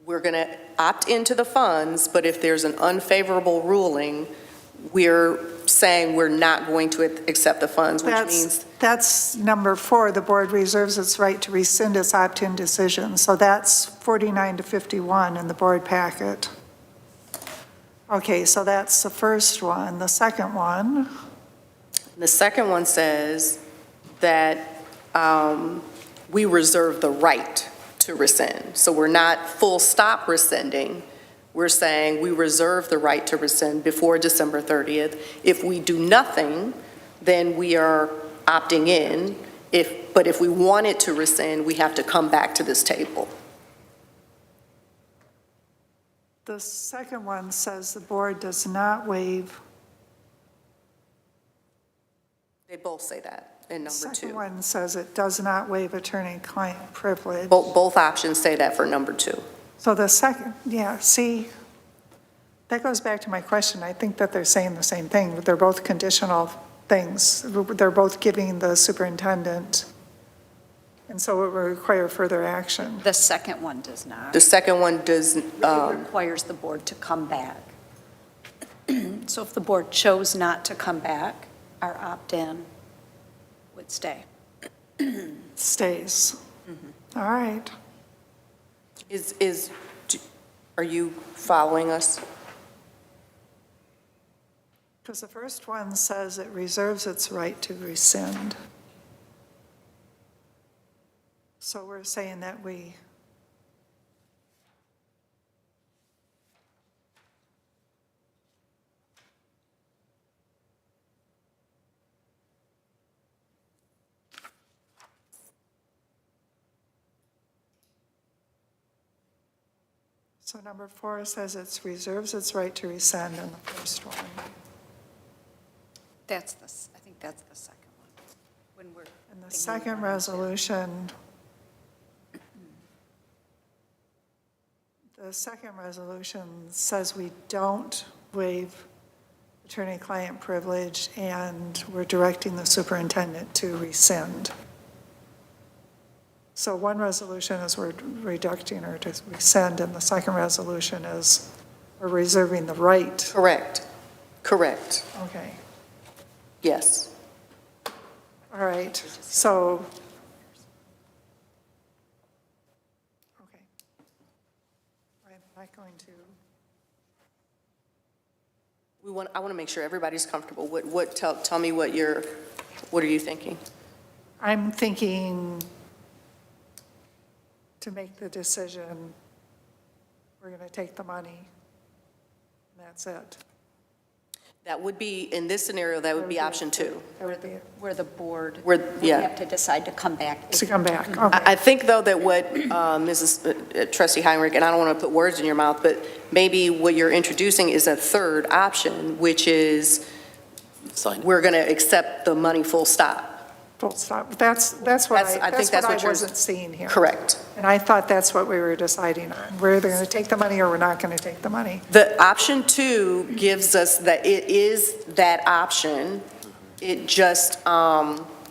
we're going to opt into the funds, but if there's an unfavorable ruling, we're saying we're not going to accept the funds, which means, That's number 4, the board reserves its right to rescind its opt-in decision. So that's 49 to 51 in the board packet. Okay, so that's the first one. The second one, says that we reserve the right to rescind. So we're not full stop rescinding. We're saying we reserve the right to rescind before December 30th. If we do nothing, then we are opting in. But if we wanted to rescind, we have to come back to this table. the second one says the board does not waive. They both say that in number Second 2. one says it does not waive attorney-client privilege. Both options say that for number 2. So the second, yeah, see, that goes back to my question. I think that they're saying the same thing. They're both conditional things. They're both giving the superintendent, and so it will require further action. The second one does not. The second one does, It requires the board to come back. So if the board chose not to come back, our opt-in would stay. Stays. All right. are you following us? Because the first one says it reserves its right to rescind. So we're saying that we, so number 4 says it reserves its right to rescind in the first one. I think that's the second one. When we're And the thinking second about it. resolution, the second resolution says we don't waive attorney-client privilege, and we're directing the superintendent to rescind. So one resolution is we're reducing or to rescind, and the second resolution is we're reserving the right. Correct. Okay, Yes. all right, so. Okay. I'm not going to. I want to make sure everybody's comfortable. Tell me what are you thinking? I'm thinking to make the decision, we're going to take the money, and that's it. That would be, in this scenario, that would be option 2. That would be it. Where the board Where- would yeah. have to decide to come back. To come back, okay. I think, though, that what Trustee Heinrich, and I don't want to put words in your mouth, but maybe what you're introducing is a third option, which is Sign. we're going to accept the money full stop. Full stop. That's what I think that's what I you're- wasn't seeing here. Correct. And I thought that's what we were deciding on. We're either going to take the money or we're not going to take the money. The option 2 gives us that it is that option. It just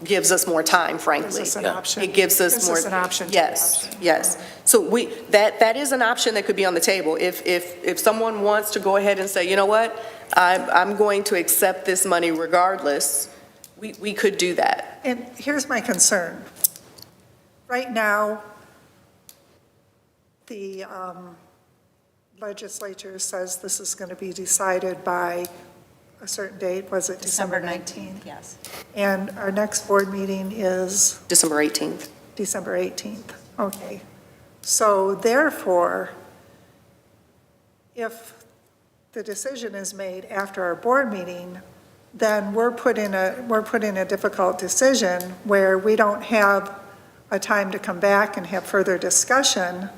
gives us more time, frankly. Gives us an Yeah. option. It gives us more. Gives us an option. to Yes, opt in. yes. So that is an option that could be on the table. If someone wants to go ahead and say, you know what, I'm going to accept this money regardless, we could do that. And here's my concern. Right now, the legislature says this is going to be decided by a certain date. Was it December 19th? Yes. And our next board meeting is December 18th. December 18th. Okay. So therefore, if the decision is made after our board meeting, then we're put in a difficult decision where we don't have a time to come back and have further discussion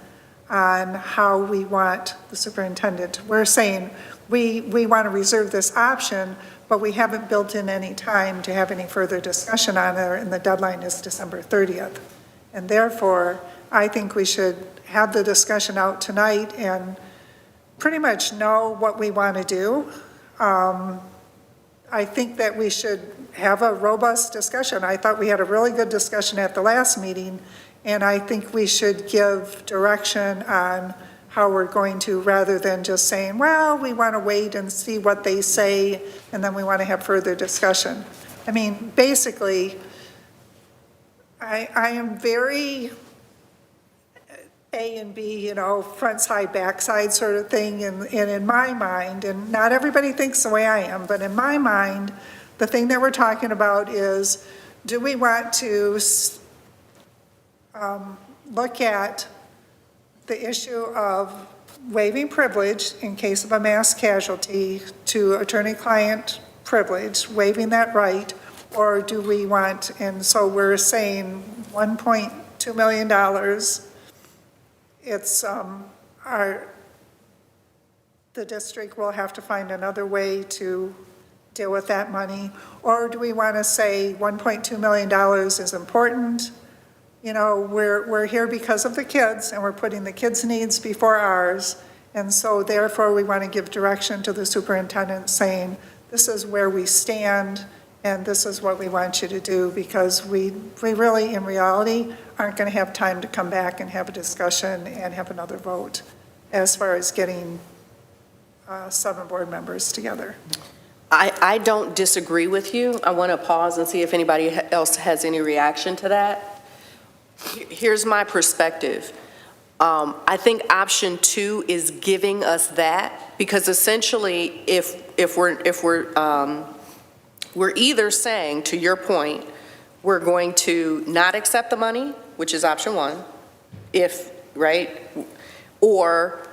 on how we want the superintendent. We're saying we want to reserve this option, but we haven't built in any time to have any further discussion on it, and the deadline is December 30th. And therefore, I think we should have the discussion out tonight and pretty much know what we want to do. I think that we should have a robust discussion. I thought we had a really good discussion at the last meeting, and I think we should give direction on how we're going to, rather than just saying, well, we want to wait and see what they say, and then we want to have further discussion. I mean, basically, I am very A and B, front side, back side sort of thing, and in my mind, and not everybody thinks the way I am, but in my mind, the thing that we're talking about is, do we want to look at the issue of waiving privilege in case of a mass casualty to attorney-client privilege, waiving that right, or do we want, and so we're saying $1.2 million, it's the district will have to find another way to deal with that money, or do we want to say $1.2 million is important? We're here because of the kids, and we're putting the kids' needs before ours, and so therefore we want to give direction to the superintendent saying, this is where we stand, and this is what we want you to do, because we really, in reality, aren't going to have time to come back and have a discussion and have another vote as far as getting 7 board members together. I don't disagree with you. I want to pause and see if anybody else has any reaction to that. Here's my perspective. I think option 2 is giving us that, because essentially if we're either saying, to your point, we're going to not accept the money, which is option 1, right? Or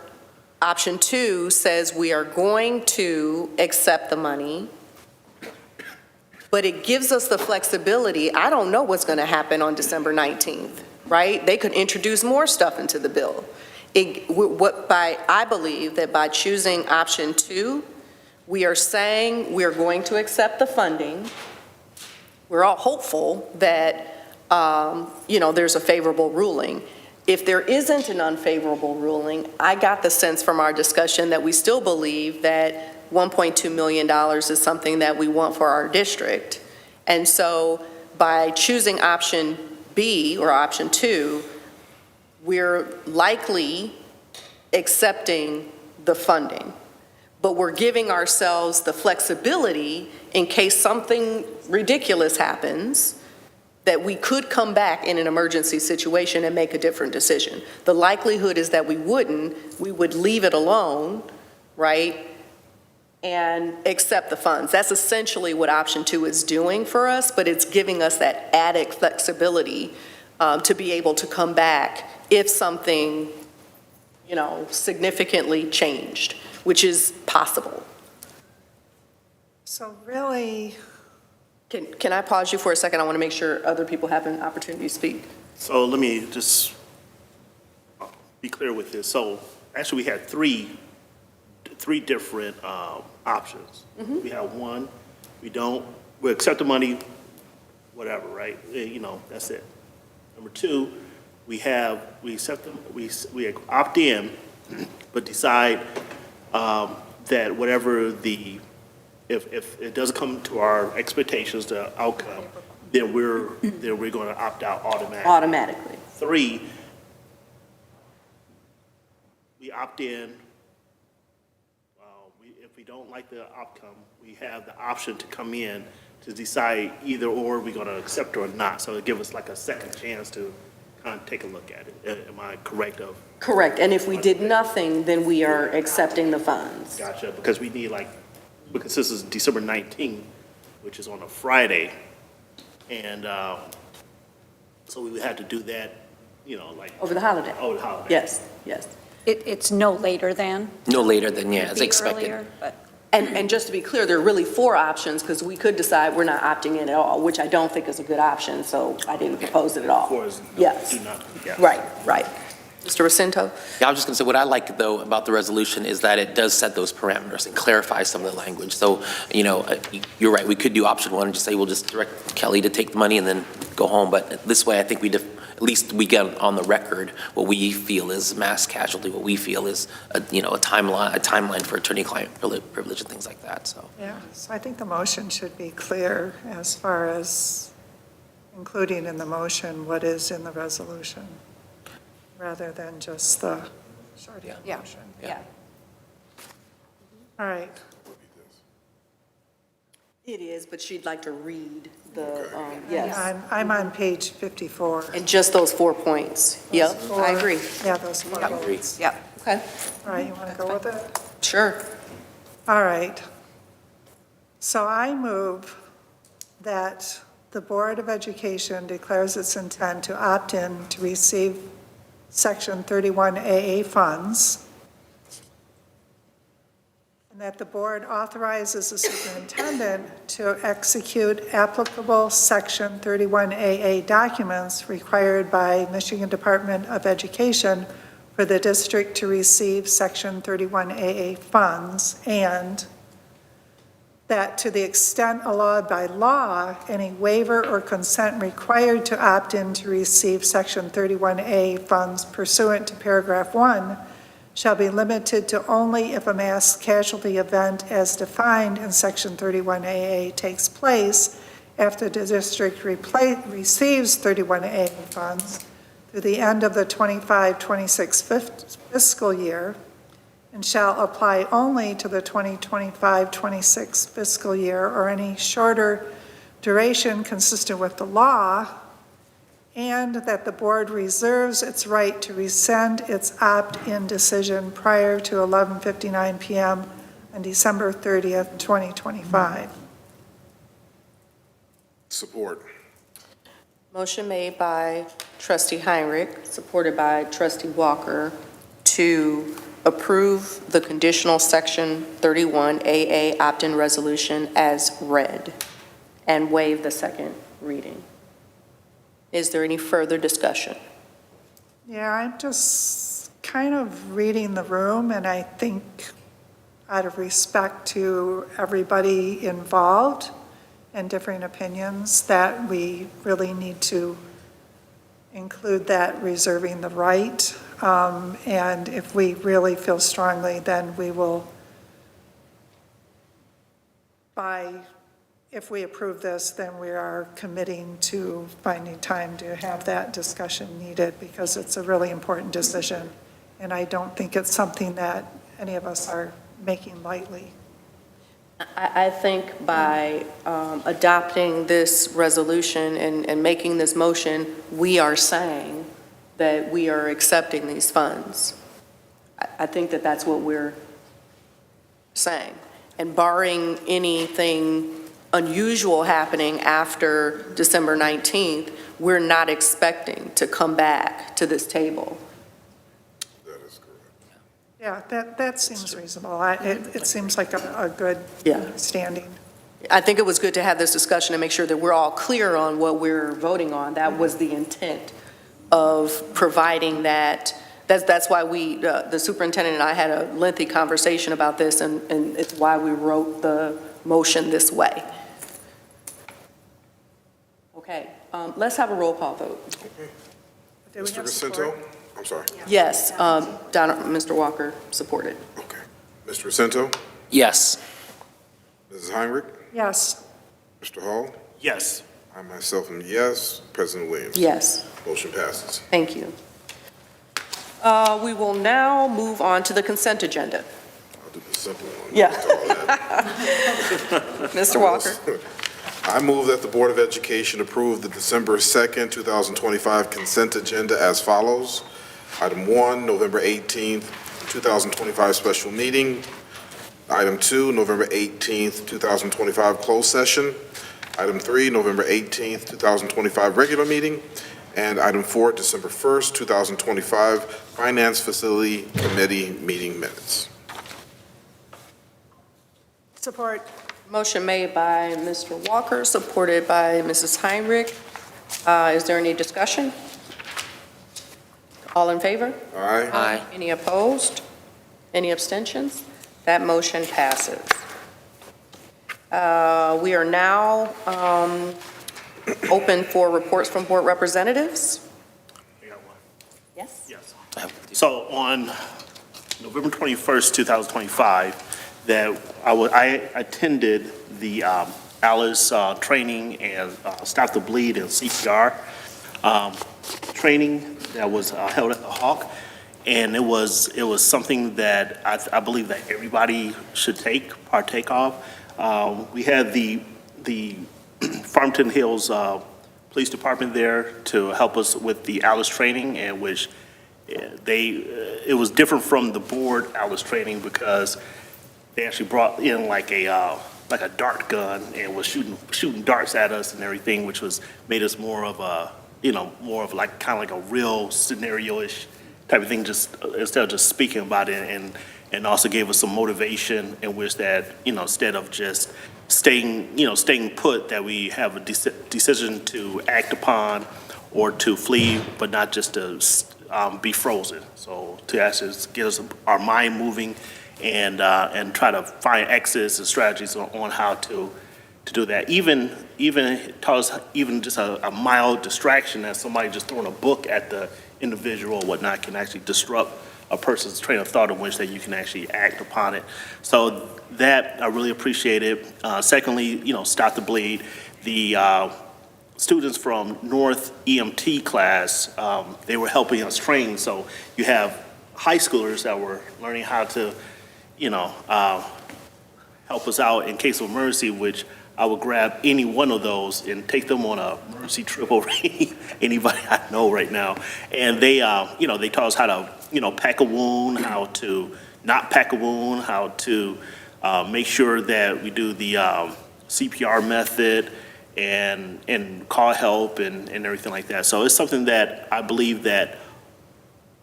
option 2 says we are going to accept the money, but it gives us the flexibility. I don't know what's going to happen on December 19th, right? They could introduce more stuff into the bill. I believe that by choosing option 2, we are saying we are going to accept the funding. We're all hopeful that, there's a favorable ruling. If there isn't an unfavorable ruling, I got the sense from our discussion that we still believe that $1.2 million is something that we want for our district. And so by choosing option B or option 2, we're likely accepting the funding, but we're giving ourselves the flexibility in case something ridiculous happens, that we could come back in an emergency situation and make a different decision. The likelihood is that we would leave it alone, right, and accept the funds. That's essentially what option 2 is doing for us, but it's giving us that added flexibility to be able to come back if something, significantly changed, which is possible. So really, Can I pause you for a second? I want to make sure other people have an opportunity to speak. So let me just be clear with this. So actually, we had three different options. We have 1, we accept the money, whatever, right? That's it. Number 2, we accept them, we opt in, but decide that whatever if it doesn't come to our expectations, the outcome, then we're going to opt out automatically. 3, we opt in. If we don't like the outcome, we have the option to come in to decide either or we're going to accept or not. So it gives us like a second chance to kind of take a look at it. Am I correct? Correct. And if we did nothing, then we are accepting the funds. Gotcha. Because we need because this is December 19th, which is on a Friday, and so we would have to do that, Over the holiday. over the holiday. Yes. It's no later than? No later than, as Be expected. earlier, but- And just to be clear, there are really 4 options, because we could decide we're not opting in at all, which I don't think is a good option, so I didn't propose it at all. 4 is Yes. do not. Yeah. Right. Mr. Jacinto? Yeah, I was just going to say, what I like, though, about the resolution is that it does set those parameters and clarify some of the language. So, you're right, we could do option 1 and just say, we'll just direct Kelly to take the money and then go home. But this way, I think at least we get on the record what we feel is mass casualty, what we feel is, a timeline for attorney-client privilege and things like that, so. yeah, so I think the motion should be clear as far as including in the motion what is in the resolution, rather than just the shorthand Yeah. motion. Yeah. All right. It is, but she'd like to read the, Yeah, yes. I'm on page 54. And just those 4 points. Yep, I agree. Yeah, those 4 I agree. points. Yep. Okay, All right, you want to go with it? sure. All right. So I move that the Board of Education declares its intent to opt in to receive Section 31AA funds, and that the board authorizes the superintendent to execute applicable Section 31AA documents required by Michigan Department of Education for the district to receive Section 31AA funds, and that to the extent allowed by law, any waiver or consent required to opt in to receive Section 31A funds pursuant to paragraph 1 shall be limited to only if a mass casualty event as defined in Section 31AA takes place after the district receives 31AA funds through the end of the 25-26 fiscal year, and shall apply only to the 2025-26 fiscal year or any shorter duration consistent with the law, and that the board reserves its right to rescind its opt-in decision prior to 11:59 p.m. on December 30th, 2025. Support. Motion made by trustee Heinrich, supported by trustee Walker, to approve the conditional Section 31AA opt-in resolution as read and waive the second reading. Is there any further discussion? Yeah, I'm just kind of reading the room, and I think out of respect to everybody involved and differing opinions, that we really need to include that reserving the right. And if we really feel strongly, then we will, if we approve this, then we are committing to finding time to have that discussion needed, because it's a really important decision. And I don't think it's something that any of us are making lightly. I think by adopting this resolution and making this motion, we are saying that we are accepting these funds. I think that that's what we're saying. And barring anything unusual happening after December 19th, we're not expecting to come back to this table. That is correct. Yeah, that seems reasonable. It seems like a good Yeah. standing. I think it was good to have this discussion and make sure that we're all clear on what we're voting on. That was the intent of providing that. That's why the superintendent and I had a lengthy conversation about this, and it's why we wrote the motion this way. Okay, let's have a roll call vote. Do we Mr. have Vicento? support? I'm sorry. Yes, Mr. Walker supported. Okay. Mr. Vicento? Yes. Mrs. Heinrich? Yes. Mr. Hall? Yes. I myself am yes. President Williams? Yes. Motion passes. Thank you. We will now move on to the consent agenda. I'll do the simple one. Yeah. All that. Mr. Walker. I move that the Board of Education approve the December 2nd, 2025 consent agenda as follows. Item 1, November 18th, 2025 special meeting. Item 2, November 18th, 2025 closed session. Item 3, November 18th, 2025 regular meeting. And item 4, December 1st, 2025 Finance Facility Committee meeting minutes. Support. Motion made by Mr. Walker, supported by Mrs. Heinrich. Is there any discussion? All in favor? Aye. Aye. Any opposed? Any abstentions? That motion passes. We are now open for reports from board representatives. I got one. Yes. Yes. So on November 21st, 2025, that I attended the ALICE training and Stop the Bleed and CPR training that was held at the Hawk. And it was something that I believe that everybody should partake of. We had the Farmington Hills Police Department there to help us with the ALICE training, and which it was different from the board ALICE training because they actually brought in like a dart gun and was shooting darts at us and everything, which made us more of like kind of like a real scenario-ish type of thing, just instead of just speaking about it, and also gave us some motivation in which that, instead of just staying put, that we have a decision to act upon or to flee, but not just to be frozen. So to actually get us our mind moving and try to find exits and strategies on how to do that. Even taught us even just a mild distraction, that somebody just throwing a book at the individual or whatnot can actually disrupt a person's train of thought in which that you can actually act upon it. So that I really appreciate it. Secondly, Stop the Bleed. The students from North EMT class, they were helping us train. So you have high schoolers that were learning how to, help us out in case of emergency, which I would grab any one of those and take them on a emergency trip over anybody I know right now. And they taught us how to, pack a wound, how to not pack a wound, how to make sure that we do the CPR method and call help and everything like that. So it's something that I believe that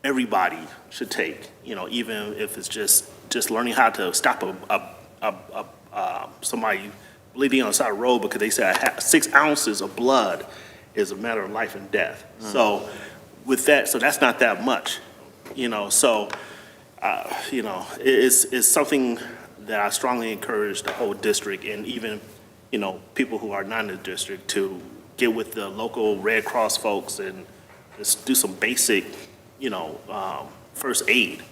everybody should take, even if it's just learning how to stop somebody bleeding on the side of the road because they said 6 ounces of blood is a matter of life and death. So with that, so that's not that much, so, it's something that I strongly encourage the whole district and even, people who are not in the district to get with the local Red Cross folks and just do some basic, first aid.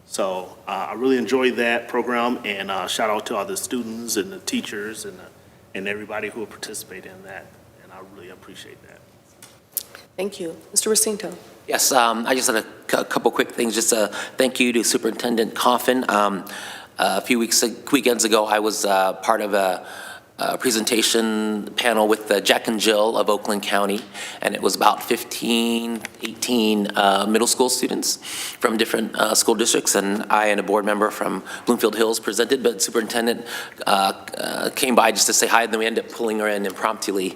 So I really enjoyed that program, and shout out to all the students and the teachers and everybody who participated in that, and I really appreciate that. Thank you. Mr. Racinto. Yes, I just had a couple quick things. Just a thank you to Superintendent Coffin. A few weekends ago, I was part of a presentation panel with Jack and Jill of Oakland County, and it was about 18 middle school students from different school districts, and I and a board member from Bloomfield Hills presented, but Superintendent came by just to say hi, and then we ended up pulling her in impromptu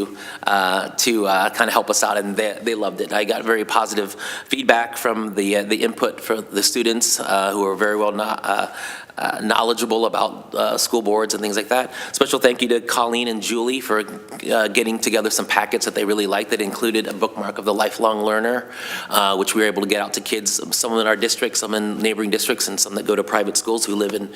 to kind of help us out, and they loved it. I got very positive feedback from the input for the students who were very well knowledgeable about school boards and things like that. Special thank you to Colleen and Julie for getting together some packets that they really liked that included a bookmark of the lifelong learner, which we were able to get out to kids, some in our district, some in neighboring districts, and some that go to private schools who live in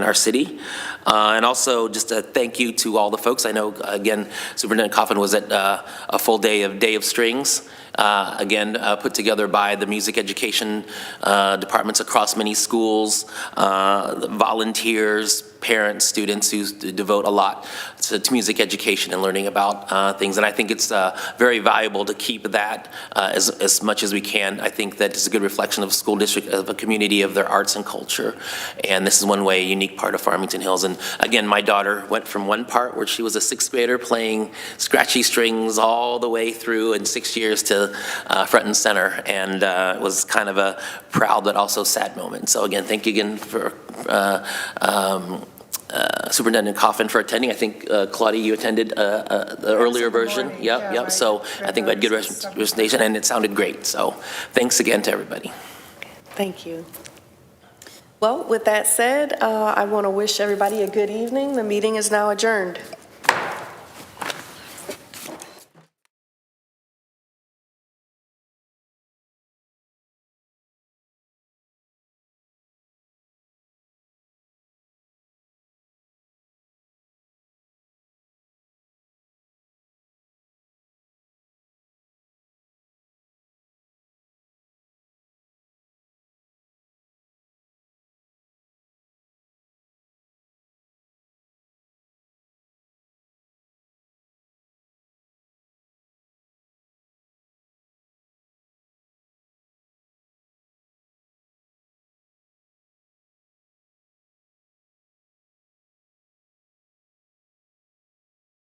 our city. And also just a thank you to all the folks. I know, again, Superintendent Coffin was at a full day of strings. Again, put together by the music education departments across many schools, volunteers, parents, students who devote a lot to music education and learning about things. And I think it's very valuable to keep that as much as we can. I think that is a good reflection of a school district, of a community, of their arts and culture. And this is one way, a unique part of Farmington Hills. And again, my daughter went from one part where she was a 6th grader playing scratchy strings all the way through in 6 years to front and center. And it was kind of a proud but also sad moment. So again, thank you again for Superintendent Coffin for attending. I think, Claudia, you attended the earlier version. Morning. Yep. Right. So I think we had good representation, and it sounded great. So thanks again to everybody. Thank you. Well, with that said, I want to wish everybody a good evening. The meeting is now adjourned.